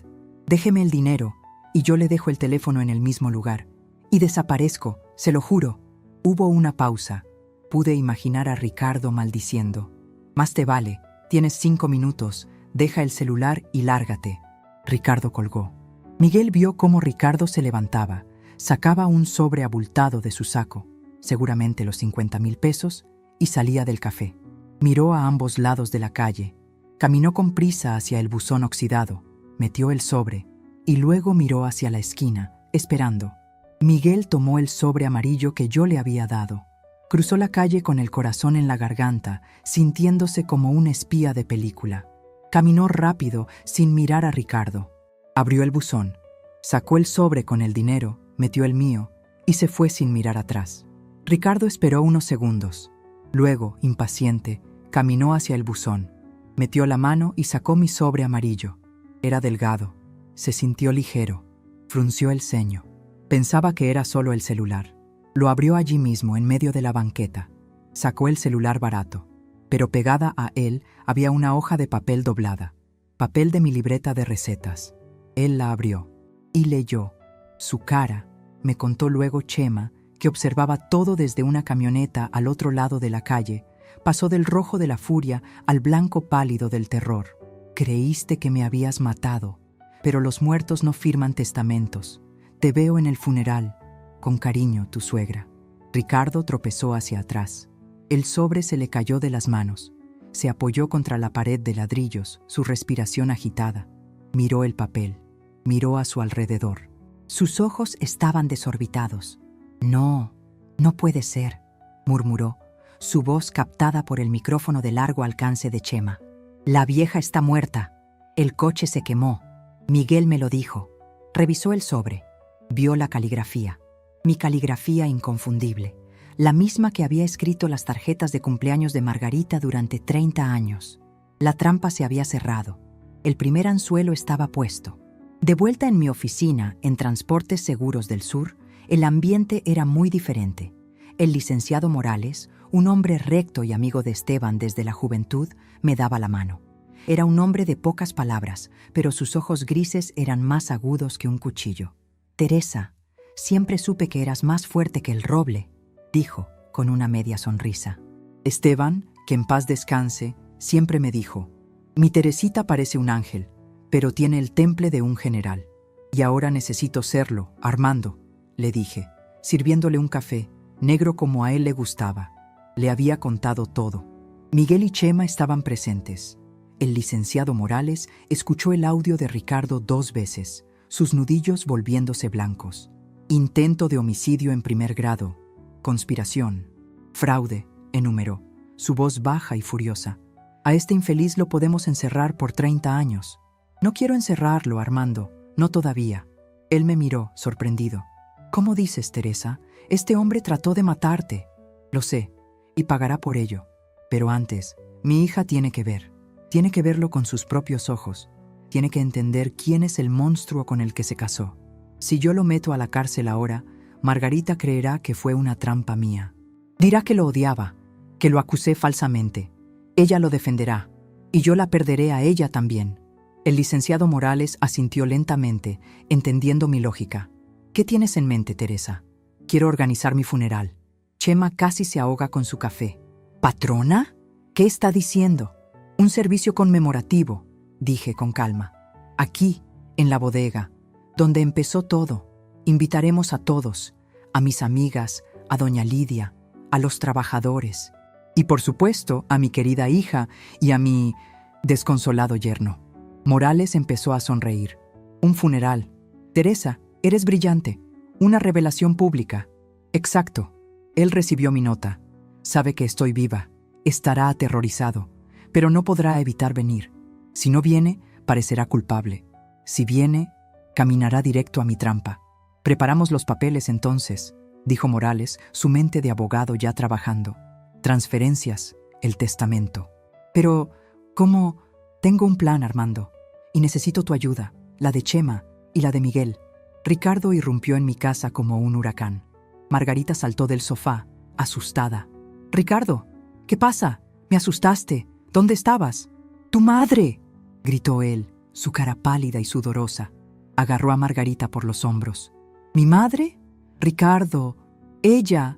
Déjeme el dinero y yo le dejo el teléfono en el mismo lugar. Y desaparezco, se lo juro. Hubo una pausa. Pude imaginar a Ricardo maldiciendo. Más te vale, tienes 5 minutos, deja el celular y lárgate. Ricardo colgó. Miguel vio cómo Ricardo se levantaba, sacaba un sobre abultado de su saco, seguramente los 50,000 pesos, y salía del café. Miró a ambos lados de la calle, caminó con prisa hacia el buzón oxidado, metió el sobre, y luego miró hacia la esquina, esperando. Miguel tomó el sobre amarillo que yo le había dado. Cruzó la calle con el corazón en la garganta, sintiéndose como un espía de película. Caminó rápido, sin mirar a Ricardo. Abrió el buzón, sacó el sobre con el dinero, metió el mío y se fue sin mirar atrás. Ricardo esperó unos segundos. Luego, impaciente, caminó hacia el buzón. Metió la mano y sacó mi sobre amarillo. Era delgado. Se sintió ligero. Frunció el ceño. Pensaba que era solo el celular. Lo abrió allí mismo, en medio de la banqueta. Sacó el celular barato, pero pegada a él había una hoja de papel doblada, papel de mi libreta de recetas. Él la abrió y leyó. Su cara, me contó luego Chema, que observaba todo desde una camioneta al otro lado de la calle, pasó del rojo de la furia al blanco pálido del terror. Creíste que me habías matado, pero los muertos no firman testamentos. Te veo en el funeral. Con cariño, tu suegra. Ricardo tropezó hacia atrás. El sobre se le cayó de las manos. Se apoyó contra la pared de ladrillos, su respiración agitada. Miró el papel. Miró a su alrededor. Sus ojos estaban desorbitados. No, no puede ser, murmuró, su voz captada por el micrófono de largo alcance de Chema. La vieja está muerta. El coche se quemó. Miguel me lo dijo. Revisó el sobre. Vio la caligrafía. Mi caligrafía inconfundible, la misma que había escrito las tarjetas de cumpleaños de Margarita durante 30 años. La trampa se había cerrado. El primer anzuelo estaba puesto. De vuelta en mi oficina, en Transportes Seguros del Sur, el ambiente era muy diferente. El licenciado Morales, un hombre recto y amigo de Esteban desde la juventud, me daba la mano. Era un hombre de pocas palabras, pero sus ojos grises eran más agudos que un cuchillo. Teresa, siempre supe que eras más fuerte que el roble, dijo, con una media sonrisa. Esteban, que en paz descanse, siempre me dijo, mi Teresita parece un ángel, pero tiene el temple de un general. Y ahora necesito serlo, Armando, le dije, sirviéndole un café, negro como a él le gustaba. Le había contado todo. Miguel y Chema estaban presentes. El licenciado Morales escuchó el audio de Ricardo 2 veces, sus nudillos volviéndose blancos. Intento de homicidio en primer grado. Conspiración. Fraude, enumeró, su voz baja y furiosa. A este infeliz lo podemos encerrar por 30 años. No quiero encerrarlo, Armando, no todavía. Él me miró, sorprendido. ¿Cómo dices, Teresa? Este hombre trató de matarte. Lo sé, y pagará por ello. Pero antes, mi hija tiene que ver. Tiene que verlo con sus propios ojos. Tiene que entender quién es el monstruo con el que se casó. Si yo lo meto a la cárcel ahora, Margarita creerá que fue una trampa mía. Dirá que lo odiaba, que lo acusé falsamente. Ella lo defenderá, y yo la perderé a ella también. El licenciado Morales asintió lentamente, entendiendo mi lógica. ¿Qué tienes en mente, Teresa? Quiero organizar mi funeral. Chema casi se ahoga con su café. ¿Patrona? ¿Qué está diciendo? Un servicio conmemorativo, dije con calma. Aquí, en la bodega, donde empezó todo. Invitaremos a todos, a mis amigas, a doña Lidia, a los trabajadores y, por supuesto, a mi querida hija y a mi desconsolado yerno. Morales empezó a sonreír. Un funeral. Teresa, eres brillante. Una revelación pública. Exacto. Él recibió mi nota. Sabe que estoy viva. Estará aterrorizado, pero no podrá evitar venir. Si no viene, parecerá culpable. Si viene, caminará directo a mi trampa. Preparamos los papeles entonces, dijo Morales, su mente de abogado ya trabajando. Transferencias, el testamento. Pero, ¿cómo? Tengo un plan, Armando, y necesito tu ayuda, la de Chema y la de Miguel. Ricardo irrumpió en mi casa como un huracán. Margarita saltó del sofá, asustada. «Ricardo, ¿qué pasa? Me asustaste. ¿Dónde estabas?» «¡Tu madre!», gritó él, su cara pálida y sudorosa. Agarró a Margarita por los hombros. «¿Mi madre? Ricardo, ella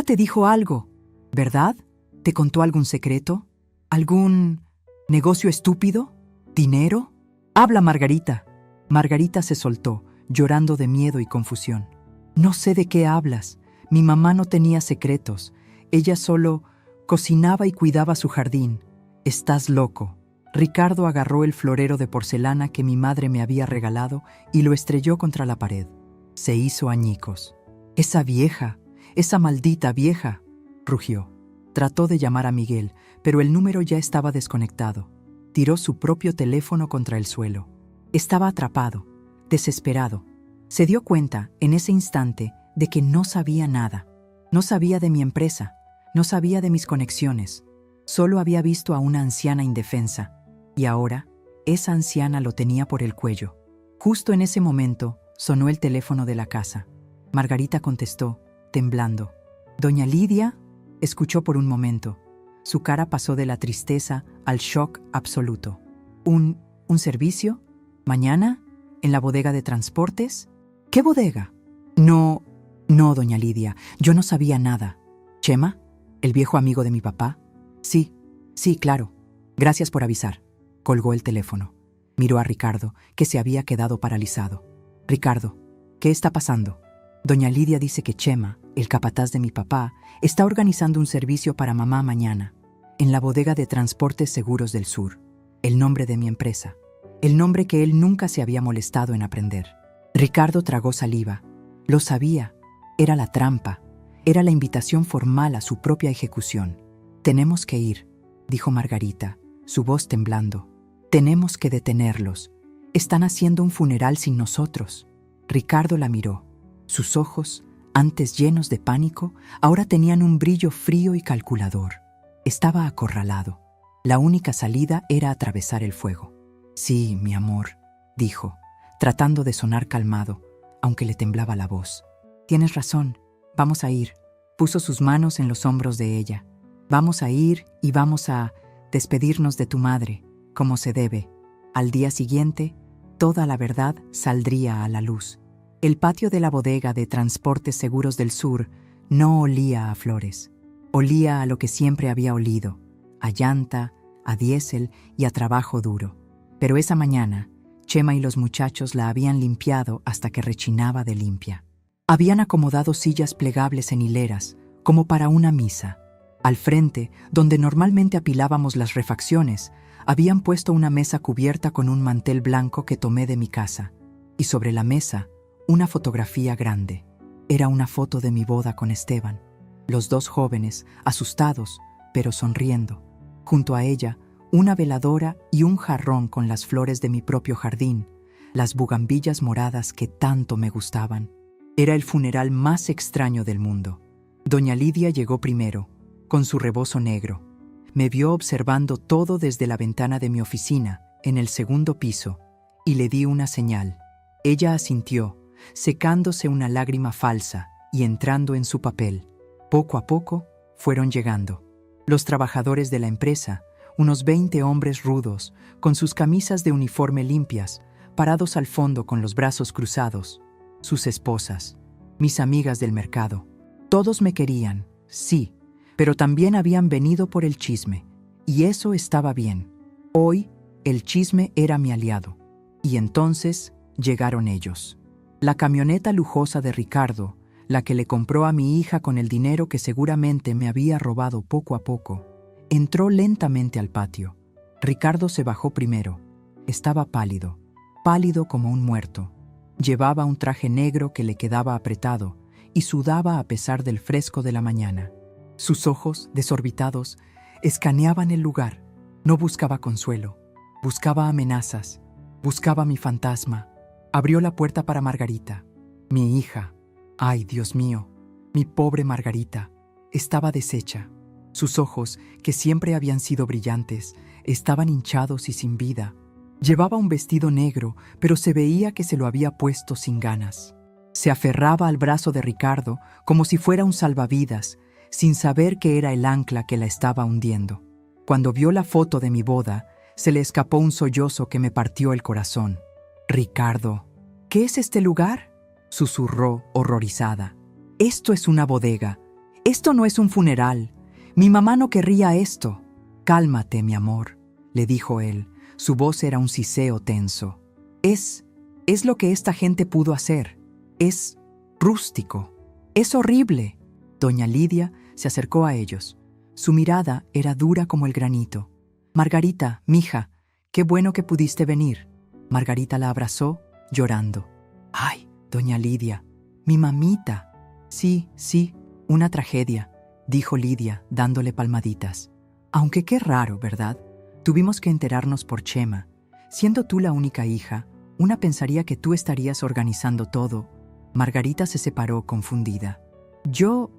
te dijo algo, ¿verdad? ¿Te contó algún secreto? ¿Algún negocio estúpido? ¿Dinero? Habla, Margarita». Margarita se soltó, llorando de miedo y confusión. «No sé de qué hablas. Mi mamá no tenía secretos. Ella solo cocinaba y cuidaba su jardín. Estás loco». Ricardo agarró el florero de porcelana que mi madre me había regalado y lo estrelló contra la pared. Se hizo añicos. «Esa vieja, esa maldita vieja», rugió. Trató de llamar a Miguel, pero el número ya estaba desconectado. Tiró su propio teléfono contra el suelo. Estaba atrapado, desesperado. Se dio cuenta, en ese instante, de que no sabía nada. No sabía de mi empresa, no sabía de mis conexiones. Solo había visto a una anciana indefensa. Y ahora, esa anciana lo tenía por el cuello. Justo en ese momento, sonó el teléfono de la casa. Margarita contestó, temblando. «¿Doña Lidia?», escuchó por un momento. Su cara pasó de la tristeza al shock absoluto. ¿Un servicio? ¿Mañana? ¿En la bodega de transportes? ¿Qué bodega? No, doña Lidia, yo no sabía nada. ¿Chema? ¿El viejo amigo de mi papá? Sí, claro. Gracias por avisar». Colgó el teléfono. Miró a Ricardo, que se había quedado paralizado. «Ricardo, ¿qué está pasando?» «Doña Lidia dice que Chema, el capataz de mi papá, está organizando un servicio para mamá mañana, en la bodega de Transportes Seguros del Sur, el nombre de mi empresa, el nombre que él nunca se había molestado en aprender». Ricardo tragó saliva. Lo sabía. Era la trampa. Era la invitación formal a su propia ejecución. «Tenemos que ir», dijo Margarita, su voz temblando. «Tenemos que detenerlos. Están haciendo un funeral sin nosotros». Ricardo la miró. Sus ojos, antes llenos de pánico, ahora tenían un brillo frío y calculador. Estaba acorralado. La única salida era atravesar el fuego. «Sí, mi amor», dijo, tratando de sonar calmado, aunque le temblaba la voz. «Tienes razón, vamos a ir». Puso sus manos en los hombros de ella. «Vamos a ir y vamos a despedirnos de tu madre, como se debe. Al día siguiente, toda la verdad saldría a la luz». El patio de la bodega de Transportes Seguros del Sur no olía a flores. Olía a lo que siempre había olido, a llanta, a diésel y a trabajo duro. Pero esa mañana, Chema y los muchachos la habían limpiado hasta que rechinaba de limpia. Habían acomodado sillas plegables en hileras, como para una misa. Al frente, donde normalmente apilábamos las refacciones, habían puesto una mesa cubierta con un mantel blanco que tomé de mi casa. Y sobre la mesa, una fotografía grande. Era una foto de mi boda con Esteban. Los dos jóvenes, asustados, pero sonriendo. Junto a ella, una veladora y un jarrón con las flores de mi propio jardín, las bugambillas moradas que tanto me gustaban. Era el funeral más extraño del mundo. Doña Lidia llegó primero, con su rebozo negro. Me vio observando todo desde la ventana de mi oficina, en el segundo piso, y le di una señal. Ella asintió, secándose una lágrima falsa y entrando en su papel. Poco a poco fueron llegando. Los trabajadores de la empresa, unos 20 hombres rudos, con sus camisas de uniforme limpias, parados al fondo con los brazos cruzados. Sus esposas, mis amigas del mercado. Todos me querían, sí, pero también habían venido por el chisme, y eso estaba bien. Hoy, el chisme era mi aliado. Y entonces llegaron ellos. La camioneta lujosa de Ricardo, la que le compró a mi hija con el dinero que seguramente me había robado poco a poco, entró lentamente al patio. Ricardo se bajó primero. Estaba pálido, pálido como un muerto. Llevaba un traje negro que le quedaba apretado y sudaba a pesar del fresco de la mañana. Sus ojos, desorbitados, escaneaban el lugar. No buscaba consuelo, buscaba amenazas, buscaba mi fantasma. Abrió la puerta para Margarita. Mi hija, ay Dios mío, mi pobre Margarita, estaba deshecha. Sus ojos, que siempre habían sido brillantes, estaban hinchados y sin vida. Llevaba un vestido negro, pero se veía que se lo había puesto sin ganas. Se aferraba al brazo de Ricardo como si fuera un salvavidas, sin saber que era el ancla que la estaba hundiendo. Cuando vio la foto de mi boda, se le escapó un sollozo que me partió el corazón. «Ricardo, ¿qué es este lugar?», susurró horrorizada. «Esto es una bodega. Esto no es un funeral. Mi mamá no querría esto». «Cálmate, mi amor», le dijo él. Su voz era un siseo tenso. Es lo que esta gente pudo hacer. Es rústico. Es horrible». Doña Lidia se acercó a ellos. Su mirada era dura como el granito. «Margarita, mija, qué bueno que pudiste venir». Margarita la abrazó, llorando. «Ay, doña Lidia, mi mamita». «Sí, una tragedia», dijo Lidia, dándole palmaditas. «Aunque qué raro, ¿verdad? Tuvimos que enterarnos por Chema. Siendo tú la única hija, una pensaría que tú estarías organizando todo». Margarita se separó confundida. Yo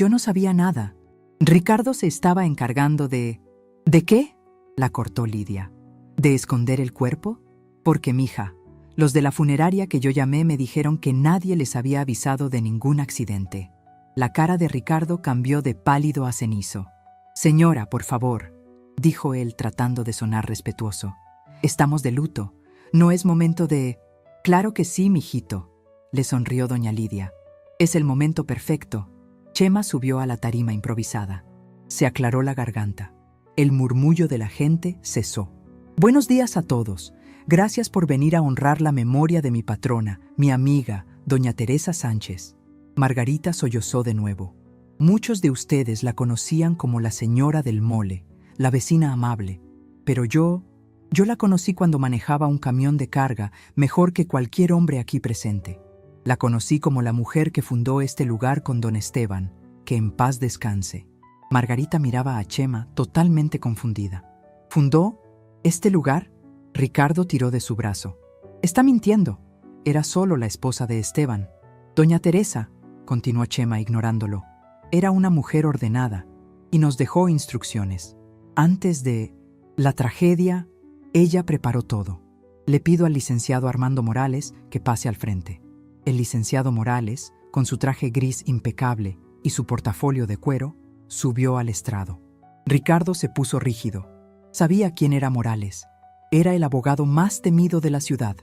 no sabía nada. Ricardo se estaba encargando de... ¿De qué?», la cortó Lidia. «¿De esconder el cuerpo? Porque, mija, los de la funeraria que yo llamé me dijeron que nadie les había avisado de ningún accidente». La cara de Ricardo cambió de pálido a cenizo. «Señora, por favor», dijo él tratando de sonar respetuoso. «Estamos de luto. No es momento de...». «Claro que sí, mijito», le sonrió doña Lidia. «Es el momento perfecto». Chema subió a la tarima improvisada. Se aclaró la garganta. El murmullo de la gente cesó. «Buenos días a todos. Gracias por venir a honrar la memoria de mi patrona, mi amiga, doña Teresa Sánchez». Margarita sollozó de nuevo. Muchos de ustedes la conocían como la señora del mole, la vecina amable. Pero yo la conocí cuando manejaba un camión de carga mejor que cualquier hombre aquí presente. La conocí como la mujer que fundó este lugar con don Esteban, que en paz descanse. Margarita miraba a Chema totalmente confundida. ¿Fundó este lugar? Ricardo tiró de su brazo. «Está mintiendo. Era solo la esposa de Esteban». «Doña Teresa», continuó Chema ignorándolo, «era una mujer ordenada y nos dejó instrucciones. Antes de la tragedia, ella preparó todo. Le pido al licenciado Armando Morales que pase al frente». El licenciado Morales, con su traje gris impecable y su portafolio de cuero, subió al estrado. Ricardo se puso rígido. Sabía quién era Morales. Era el abogado más temido de la ciudad.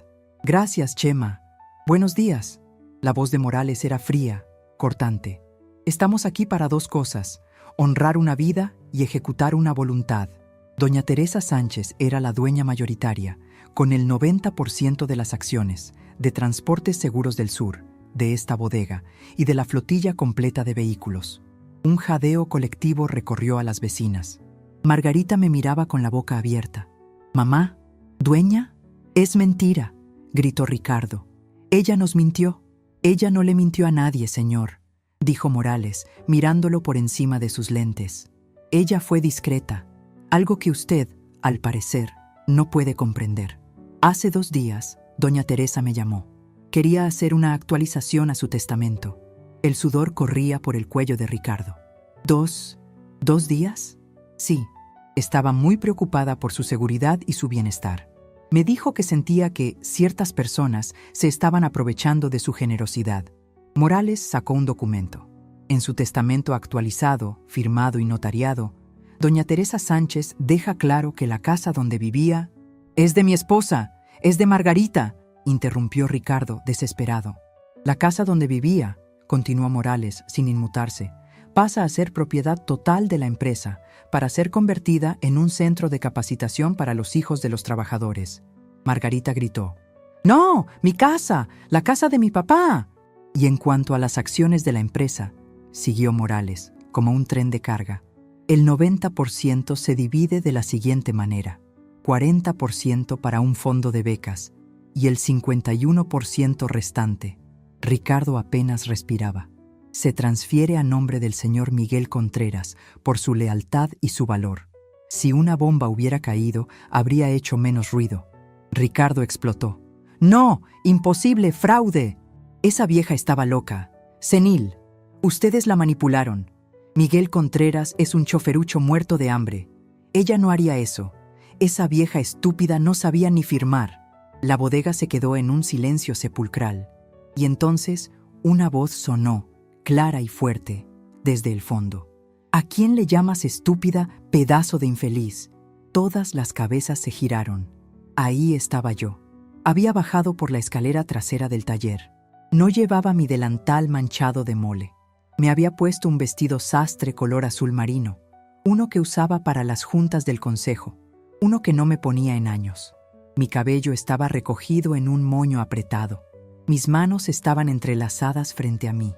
«Gracias, Chema. Buenos días». La voz de Morales era fría, cortante. «Estamos aquí para dos cosas: honrar una vida y ejecutar una voluntad». Doña Teresa Sánchez era la dueña mayoritaria, con el 90% de las acciones, de Transportes Seguros del Sur, de esta bodega y de la flotilla completa de vehículos. Un jadeo colectivo recorrió a las vecinas. Margarita me miraba con la boca abierta. «Mamá, ¿dueña? Es mentira», gritó Ricardo. «Ella nos mintió». «Ella no le mintió a nadie, señor», dijo Morales, mirándolo por encima de sus lentes. «Ella fue discreta, algo que usted, al parecer, no puede comprender. Hace 2 días, doña Teresa me llamó. Quería hacer una actualización a su testamento». El sudor corría por el cuello de Ricardo. ¿2 días? Sí. Estaba muy preocupada por su seguridad y su bienestar. Me dijo que sentía que ciertas personas se estaban aprovechando de su generosidad. Morales sacó un documento. En su testamento actualizado, firmado y notariado, doña Teresa Sánchez deja claro que la casa donde vivía... «Es de mi esposa, es de Margarita», interrumpió Ricardo, desesperado. «La casa donde vivía», continuó Morales sin inmutarse, «pasa a ser propiedad total de la empresa para ser convertida en un centro de capacitación para los hijos de los trabajadores». Margarita gritó: «¡No! ¡Mi casa! ¡La casa de mi papá!». «Y en cuanto a las acciones de la empresa», siguió Morales, como un tren de carga, «el 90% se divide de la siguiente manera: 40% para un fondo de becas y el 51% restante». Ricardo apenas respiraba. «Se transfiere a nombre del señor Miguel Contreras por su lealtad y su valor. Si una bomba hubiera caído, habría hecho menos ruido». Ricardo explotó. «¡No! ¡Imposible! ¡Fraude!». Esa vieja estaba loca. Senil. Ustedes la manipularon. Miguel Contreras es un choferucho muerto de hambre. Ella no haría eso. Esa vieja estúpida no sabía ni firmar. La bodega se quedó en un silencio sepulcral. Y entonces una voz sonó, clara y fuerte, desde el fondo. ¿A quién le llamas estúpida, pedazo de infeliz? Todas las cabezas se giraron. Ahí estaba yo. Había bajado por la escalera trasera del taller. No llevaba mi delantal manchado de mole. Me había puesto un vestido sastre color azul marino, uno que usaba para las juntas del consejo, uno que no me ponía en años. Mi cabello estaba recogido en un moño apretado. Mis manos estaban entrelazadas frente a mí.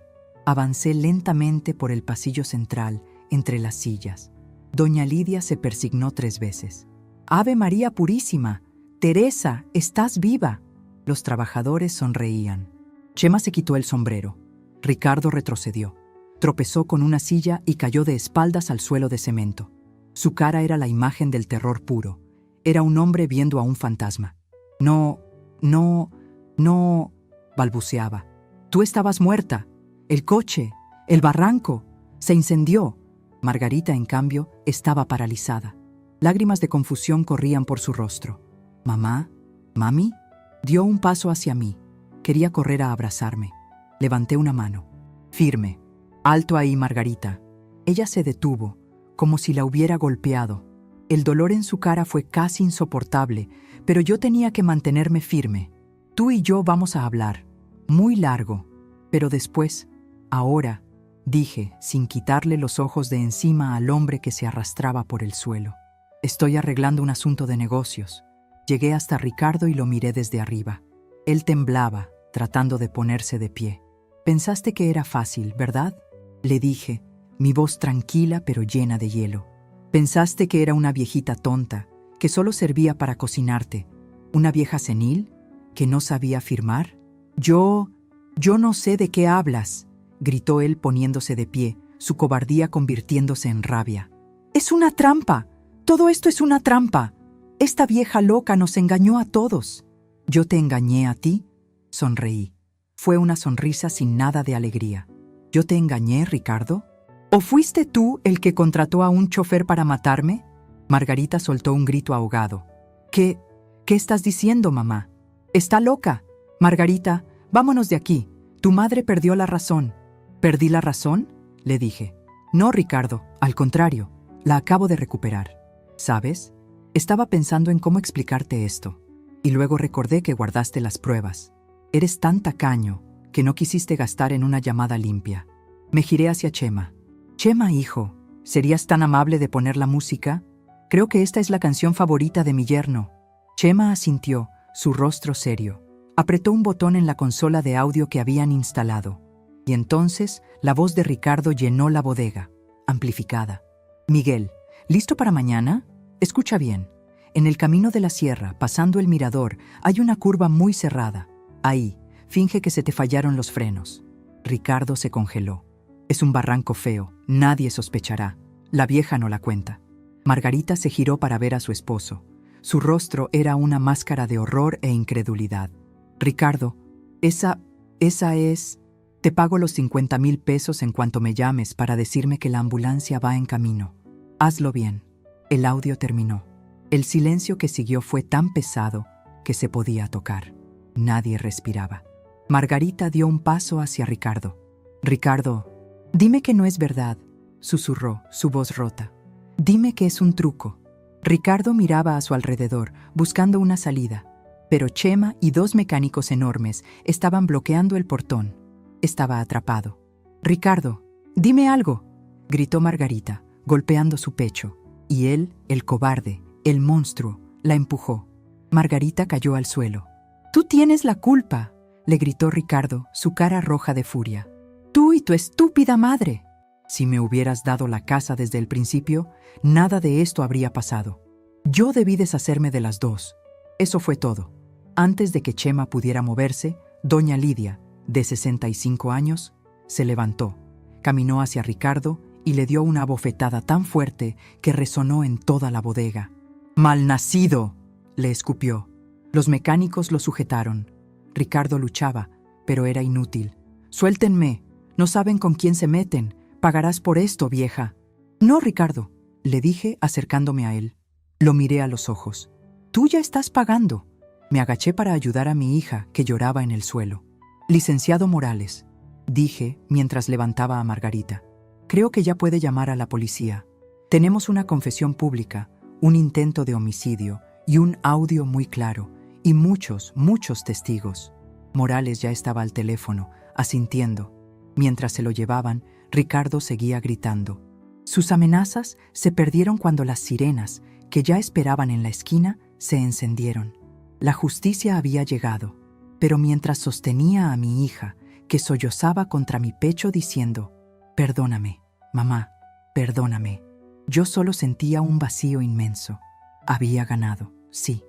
Avancé lentamente por el pasillo central, entre las sillas. Doña Lidia se persignó 3 veces. «¡Ave María Purísima! ¡Teresa, estás viva!». Los trabajadores sonreían. Chema se quitó el sombrero. Ricardo retrocedió. Tropezó con una silla y cayó de espaldas al suelo de cemento. Su cara era la imagen del terror puro. Era un hombre viendo a un fantasma. «No, balbuceaba. «Tú estabas muerta. El coche, el barranco, se incendió». Margarita, en cambio, estaba paralizada. Lágrimas de confusión corrían por su rostro. «¿Mamá? ¿Mami?». Dio un paso hacia mí. Quería correr a abrazarme. Levanté una mano. Firme. «Alto ahí, Margarita». Ella se detuvo, como si la hubiera golpeado. El dolor en su cara fue casi insoportable, pero yo tenía que mantenerme firme. «Tú y yo vamos a hablar. Muy largo. Pero después, ahora», dije, sin quitarle los ojos de encima al hombre que se arrastraba por el suelo. «Estoy arreglando un asunto de negocios». Llegué hasta Ricardo y lo miré desde arriba. Él temblaba, tratando de ponerse de pie. «Pensaste que era fácil, ¿verdad?», le dije, mi voz tranquila pero llena de hielo. «Pensaste que era una viejita tonta, que solo servía para cocinarte. ¿Una vieja senil? ¿Que no sabía firmar?». Yo no sé de qué hablas», gritó él poniéndose de pie, su cobardía convirtiéndose en rabia. «Es una trampa. Todo esto es una trampa. Esta vieja loca nos engañó a todos». «¿Yo te engañé a ti?», sonreí. Fue una sonrisa sin nada de alegría. «¿Yo te engañé, Ricardo? ¿O fuiste tú el que contrató a un chofer para matarme?». Margarita soltó un grito ahogado. ¿Qué estás diciendo, mamá? «Está loca. Margarita, vámonos de aquí. Tu madre perdió la razón». «¿Perdí la razón?», le dije. «No, Ricardo, al contrario, la acabo de recuperar. ¿Sabes? Estaba pensando en cómo explicarte esto. Y luego recordé que guardaste las pruebas. Eres tan tacaño que no quisiste gastar en una llamada limpia». Me giré hacia Chema. «Chema, hijo, ¿serías tan amable de poner la música? Creo que esta es la canción favorita de mi yerno». Chema asintió, su rostro serio. Apretó un botón en la consola de audio que habían instalado. Y entonces la voz de Ricardo llenó la bodega, amplificada. «Miguel, ¿listo para mañana? Escucha bien. En el camino de la sierra, pasando el mirador, hay una curva muy cerrada. Ahí, finge que se te fallaron los frenos». Ricardo se congeló. «Es un barranco feo, nadie sospechará. La vieja no la cuenta». Margarita se giró para ver a su esposo. Su rostro era una máscara de horror e incredulidad. «Ricardo, esa es... Te pago los 50,000 pesos en cuanto me llames para decirme que la ambulancia va en camino. Hazlo bien». El audio terminó. El silencio que siguió fue tan pesado que se podía tocar. Nadie respiraba. Margarita dio un paso hacia Ricardo. «Ricardo, dime que no es verdad», susurró, su voz rota. «Dime que es un truco». Ricardo miraba a su alrededor, buscando una salida. Pero Chema y 2 mecánicos enormes estaban bloqueando el portón. Estaba atrapado. «Ricardo, dime algo», gritó Margarita, golpeando su pecho. Y él, el cobarde, el monstruo, la empujó. Margarita cayó al suelo. «Tú tienes la culpa», le gritó Ricardo, su cara roja de furia. «Tú y tu estúpida madre». «Si me hubieras dado la casa desde el principio, nada de esto habría pasado. Yo debí deshacerme de las 2. Eso fue todo». Antes de que Chema pudiera moverse, doña Lidia, de 65 años, se levantó, caminó hacia Ricardo y le dio una bofetada tan fuerte que resonó en toda la bodega. «¡Malnacido!», le escupió. Los mecánicos lo sujetaron. Ricardo luchaba, pero era inútil. «Suéltenme, no saben con quién se meten, pagarás por esto, vieja». «No, Ricardo», le dije acercándome a él. Lo miré a los ojos. «Tú ya estás pagando». Me agaché para ayudar a mi hija, que lloraba en el suelo. «Licenciado Morales», dije mientras levantaba a Margarita, «creo que ya puede llamar a la policía. Tenemos una confesión pública, un intento de homicidio y un audio muy claro, y muchos testigos». Morales ya estaba al teléfono, asintiendo. Mientras se lo llevaban, Ricardo seguía gritando. Sus amenazas se perdieron cuando las sirenas, que ya esperaban en la esquina, se encendieron. La justicia había llegado, pero mientras sostenía a mi hija, que sollozaba contra mi pecho diciendo: «Perdóname, mamá, perdóname», yo solo sentía un vacío inmenso. Había ganado, sí.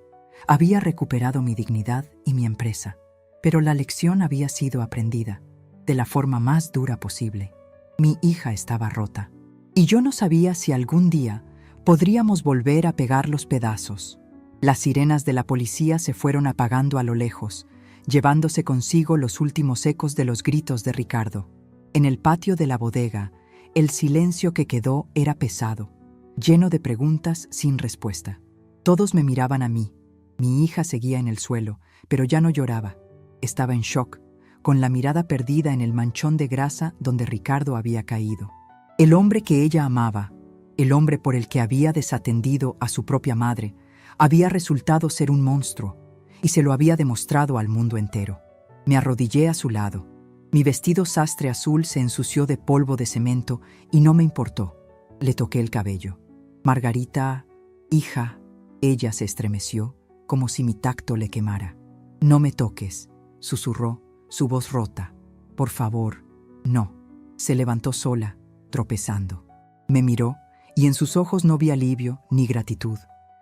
Había recuperado mi dignidad y mi empresa, pero la lección había sido aprendida, de la forma más dura posible. Mi hija estaba rota, y yo no sabía si algún día podríamos volver a pegar los pedazos. Las sirenas de la policía se fueron apagando a lo lejos, llevándose consigo los últimos ecos de los gritos de Ricardo. En el patio de la bodega, el silencio que quedó era pesado, lleno de preguntas sin respuesta. Todos me miraban a mí. Mi hija seguía en el suelo, pero ya no lloraba. Estaba en shock, con la mirada perdida en el manchón de grasa donde Ricardo había caído. El hombre que ella amaba, el hombre por el que había desatendido a su propia madre, había resultado ser un monstruo, y se lo había demostrado al mundo entero. Me arrodillé a su lado. Mi vestido sastre azul se ensució de polvo de cemento y no me importó. Le toqué el cabello. «Margarita, hija», ella se estremeció, como si mi tacto le quemara. «No me toques», susurró, su voz rota. «Por favor, no». Se levantó sola, tropezando. Me miró, y en sus ojos no vi alivio ni gratitud.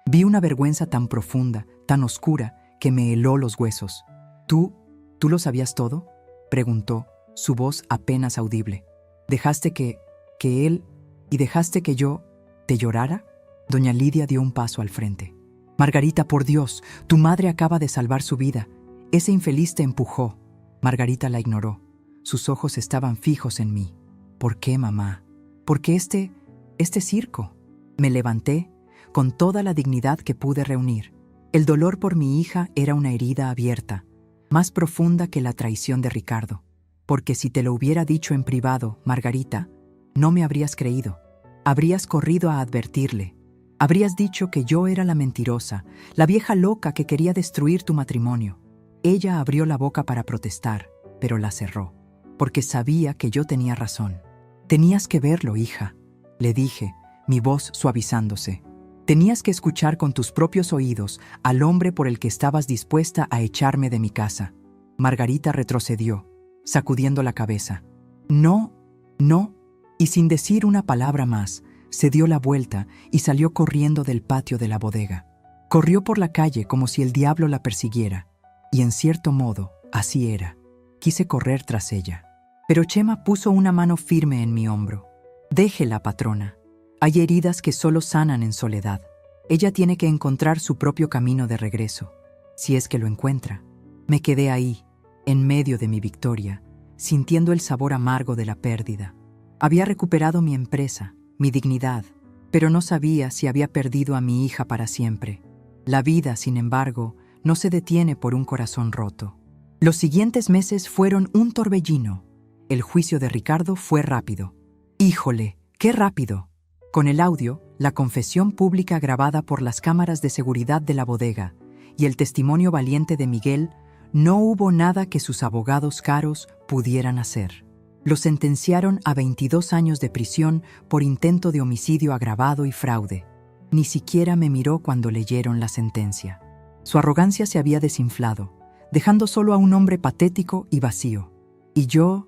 Vi una vergüenza tan profunda, tan oscura, que me heló los huesos. ¿Tú lo sabías todo?», preguntó, su voz apenas audible. «¿Dejaste que él, y dejaste que yo, te llorara?». Doña Lidia dio un paso al frente. «Margarita, por Dios, tu madre acaba de salvar su vida. Ese infeliz te empujó». Margarita la ignoró. Sus ojos estaban fijos en mí. «¿Por qué, mamá? ¿Por qué este circo?». Me levanté, con toda la dignidad que pude reunir. El dolor por mi hija era una herida abierta, más profunda que la traición de Ricardo. Porque si te lo hubiera dicho en privado, Margarita, no me habrías creído. Habrías corrido a advertirle. Habrías dicho que yo era la mentirosa, la vieja loca que quería destruir tu matrimonio. Ella abrió la boca para protestar, pero la cerró, porque sabía que yo tenía razón. «Tenías que verlo, hija», le dije, mi voz suavizándose. «Tenías que escuchar con tus propios oídos al hombre por el que estabas dispuesta a echarme de mi casa». Margarita retrocedió, sacudiendo la cabeza. «No, no», y sin decir una palabra más, se dio la vuelta y salió corriendo del patio de la bodega. Corrió por la calle como si el diablo la persiguiera, y en cierto modo, así era. Quise correr tras ella. Pero Chema puso una mano firme en mi hombro. «Déjela, patrona. Hay heridas que solo sanan en soledad. Ella tiene que encontrar su propio camino de regreso, si es que lo encuentra». Me quedé ahí, en medio de mi victoria, sintiendo el sabor amargo de la pérdida. Había recuperado mi empresa, mi dignidad, pero no sabía si había perdido a mi hija para siempre. La vida, sin embargo, no se detiene por un corazón roto. Los siguientes meses fueron un torbellino. El juicio de Ricardo fue rápido. ¡Híjole, qué rápido! Con el audio, la confesión pública grabada por las cámaras de seguridad de la bodega y el testimonio valiente de Miguel, no hubo nada que sus abogados caros pudieran hacer. Lo sentenciaron a 22 años de prisión por intento de homicidio agravado y fraude. Ni siquiera me miró cuando leyeron la sentencia. Su arrogancia se había desinflado, dejando solo a un hombre patético y vacío. Y yo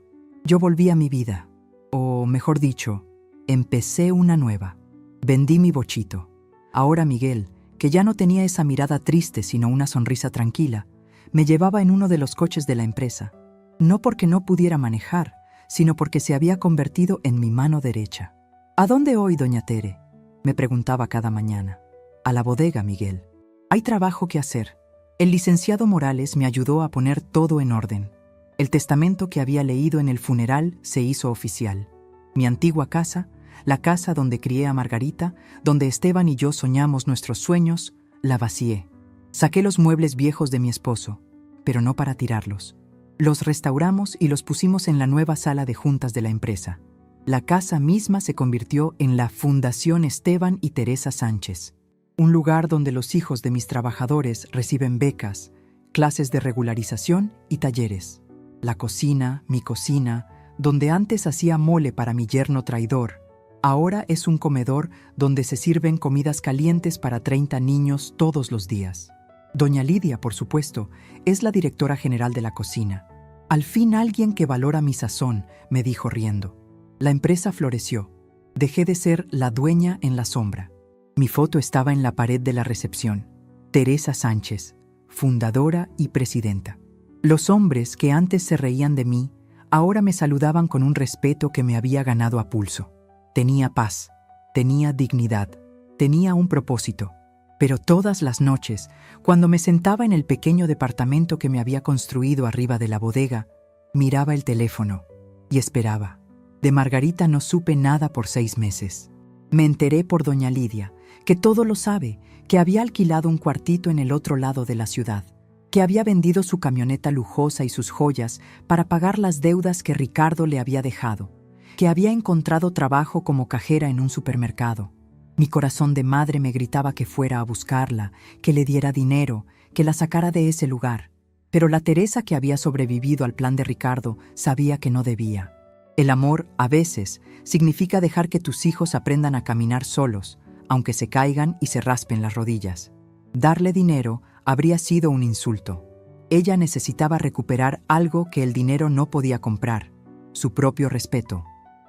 volví a mi vida. O, mejor dicho, empecé una nueva. Vendí mi bochito. Ahora Miguel, que ya no tenía esa mirada triste sino una sonrisa tranquila, me llevaba en uno de los coches de la empresa. No porque no pudiera manejar, sino porque se había convertido en mi mano derecha. «¿A dónde hoy, doña Tere?», me preguntaba cada mañana. «A la bodega, Miguel. Hay trabajo que hacer». El licenciado Morales me ayudó a poner todo en orden. El testamento que había leído en el funeral se hizo oficial. Mi antigua casa, la casa donde crié a Margarita, donde Esteban y yo soñamos nuestros sueños, la vacié. Saqué los muebles viejos de mi esposo, pero no para tirarlos. Los restauramos y los pusimos en la nueva sala de juntas de la empresa. La casa misma se convirtió en la Fundación Esteban y Teresa Sánchez, un lugar donde los hijos de mis trabajadores reciben becas, clases de regularización y talleres. La cocina, mi cocina, donde antes hacía mole para mi yerno traidor, ahora es un comedor donde se sirven comidas calientes para 30 niños todos los días. Doña Lidia, por supuesto, es la directora general de la cocina. Al fin alguien que valora mi sazón, me dijo riendo. La empresa floreció. Dejé de ser la dueña en la sombra. Mi foto estaba en la pared de la recepción. Teresa Sánchez, fundadora y presidenta. Los hombres que antes se reían de mí, ahora me saludaban con un respeto que me había ganado a pulso. Tenía paz, tenía dignidad, tenía un propósito. Pero todas las noches, cuando me sentaba en el pequeño departamento que me había construido arriba de la bodega, miraba el teléfono y esperaba. De Margarita no supe nada por 6 meses. Me enteré por doña Lidia, que todo lo sabe, que había alquilado un cuartito en el otro lado de la ciudad, que había vendido su camioneta lujosa y sus joyas para pagar las deudas que Ricardo le había dejado, que había encontrado trabajo como cajera en un supermercado. Mi corazón de madre me gritaba que fuera a buscarla, que le diera dinero, que la sacara de ese lugar. Pero la Teresa que había sobrevivido al plan de Ricardo sabía que no debía. El amor, a veces, significa dejar que tus hijos aprendan a caminar solos, aunque se caigan y se raspen las rodillas. Darle dinero habría sido un insulto. Ella necesitaba recuperar algo que el dinero no podía comprar, su propio respeto.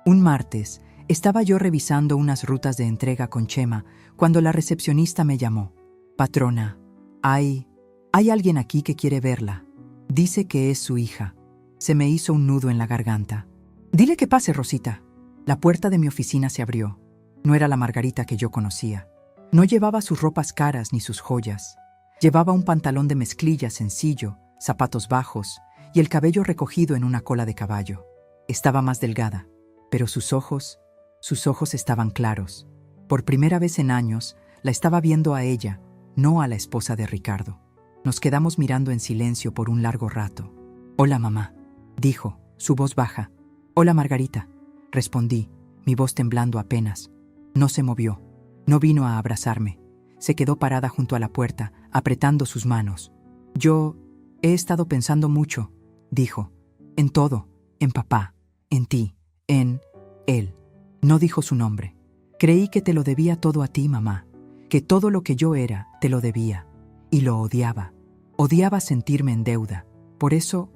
Un martes, estaba yo revisando unas rutas de entrega con Chema cuando la recepcionista me llamó. Patrona, hay alguien aquí que quiere verla. Dice que es su hija. Se me hizo un nudo en la garganta. Dile que pase, Rosita. La puerta de mi oficina se abrió. No era la Margarita que yo conocía. No llevaba sus ropas caras ni sus joyas. Llevaba un pantalón de mezclilla sencillo, zapatos bajos y el cabello recogido en una cola de caballo. Estaba más delgada, pero sus ojos estaban claros. Por primera vez en años, la estaba viendo a ella, no a la esposa de Ricardo. Nos quedamos mirando en silencio por un largo rato. «Hola, mamá», dijo, su voz baja. «Hola, Margarita», respondí, mi voz temblando apenas. No se movió, no vino a abrazarme. Se quedó parada junto a la puerta, apretando sus manos. «Yo he estado pensando mucho», dijo. «En todo, en papá, en ti, en él». No dijo su nombre. «Creí que te lo debía todo a ti, mamá, que todo lo que yo era te lo debía. Y lo odiaba. Odiaba sentirme en deuda. Por eso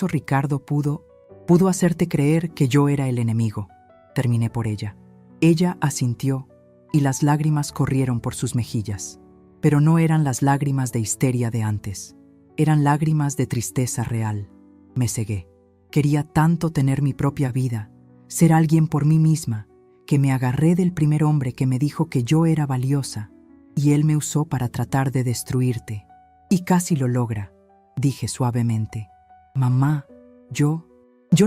Ricardo pudo hacerte creer que yo era el enemigo». Terminé por ella. Ella asintió y las lágrimas corrieron por sus mejillas. Pero no eran las lágrimas de histeria de antes. Eran lágrimas de tristeza real. Me cegué. Quería tanto tener mi propia vida, ser alguien por mí misma, que me agarré del primer hombre que me dijo que yo era valiosa, y él me usó para tratar de destruirte. Y casi lo logra, dije suavemente. «Mamá, yo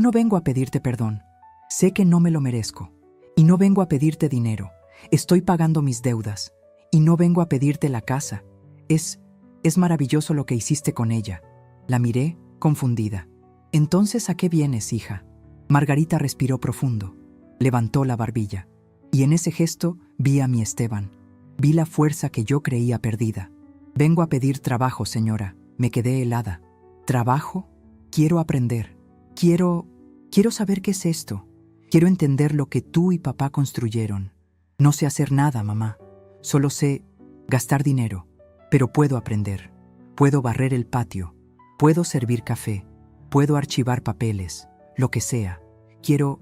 no vengo a pedirte perdón. Sé que no me lo merezco. Y no vengo a pedirte dinero. Estoy pagando mis deudas. Y no vengo a pedirte la casa. Es maravilloso lo que hiciste con ella». La miré, confundida. «Entonces, ¿a qué vienes, hija?» Margarita respiró profundo. Levantó la barbilla. Y en ese gesto vi a mi Esteban. Vi la fuerza que yo creía perdida. «Vengo a pedir trabajo, señora». Me quedé helada. «¿Trabajo? Quiero aprender. Quiero saber qué es esto. Quiero entender lo que tú y papá construyeron. No sé hacer nada, mamá. Solo sé gastar dinero. Pero puedo aprender. Puedo barrer el patio. Puedo servir café. Puedo archivar papeles. Lo que sea. Quiero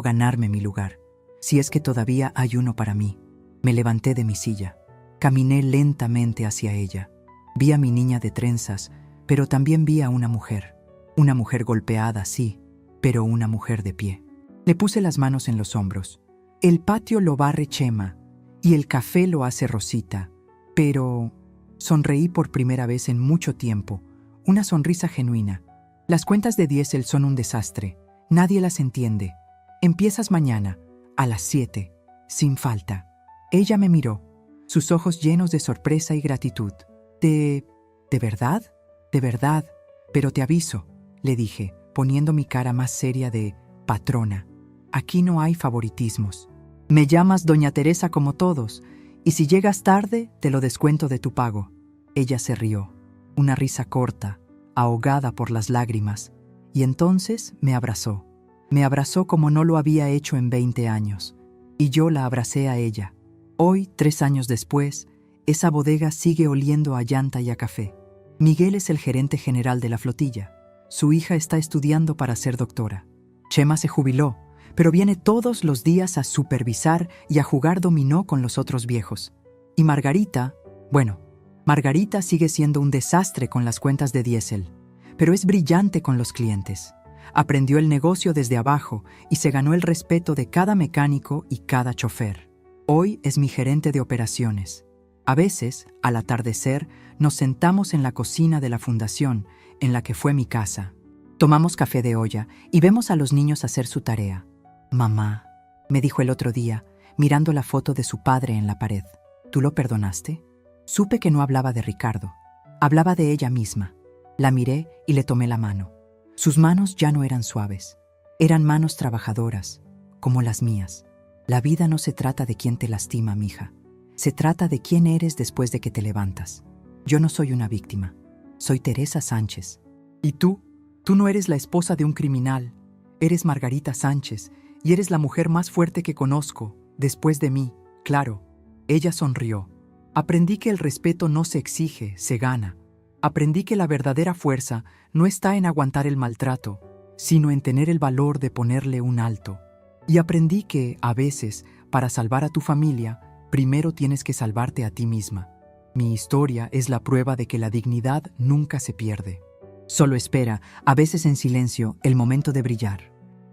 ganarme mi lugar. Si es que todavía hay uno para mí». Me levanté de mi silla. Caminé lentamente hacia ella. Vi a mi niña de trenzas, pero también vi a una mujer. Una mujer golpeada, sí, pero una mujer de pie. Le puse las manos en los hombros. «El patio lo barre Chema y el café lo hace Rosita, pero...» Sonreí por primera vez en mucho tiempo, una sonrisa genuina. Las cuentas de diésel son un desastre. Nadie las entiende. Empiezas mañana, a las 7, sin falta. Ella me miró, sus ojos llenos de sorpresa y gratitud. ¿De verdad? De verdad. Pero te aviso, le dije, poniendo mi cara más seria de patrona. Aquí no hay favoritismos. Me llamas Doña Teresa como todos, y si llegas tarde, te lo descuento de tu pago. Ella se rió, una risa corta, ahogada por las lágrimas, y entonces me abrazó. Me abrazó como no lo había hecho en 20 años, y yo la abracé a ella. Hoy, 3 años después, esa bodega sigue oliendo a llanta y a café. Miguel es el gerente general de la flotilla. Su hija está estudiando para ser doctora. Chema se jubiló, pero viene todos los días a supervisar y a jugar dominó con los otros viejos. Y Margarita, Margarita sigue siendo un desastre con las cuentas de diésel, pero es brillante con los clientes. Aprendió el negocio desde abajo y se ganó el respeto de cada mecánico y cada chofer. Hoy es mi gerente de operaciones. A veces, al atardecer, nos sentamos en la cocina de la fundación, en la que fue mi casa. Tomamos café de olla y vemos a los niños hacer su tarea. «Mamá», me dijo el otro día, mirando la foto de su padre en la pared. «¿Tú lo perdonaste?» Supe que no hablaba de Ricardo. Hablaba de ella misma. La miré y le tomé la mano. Sus manos ya no eran suaves. Eran manos trabajadoras, como las mías. La vida no se trata de quién te lastima, mija. Se trata de quién eres después de que te levantas. Yo no soy una víctima. Soy Teresa Sánchez. ¿Y tú? Tú no eres la esposa de un criminal. Eres Margarita Sánchez y eres la mujer más fuerte que conozco, después de mí, claro. Ella sonrió. Aprendí que el respeto no se exige, se gana. Aprendí que la verdadera fuerza no está en aguantar el maltrato, sino en tener el valor de ponerle un alto. Y aprendí que, a veces, para salvar a tu familia, primero tienes que salvarte a ti misma. Mi historia es la prueba de que la dignidad nunca se pierde. Solo espera, a veces en silencio, el momento de brillar.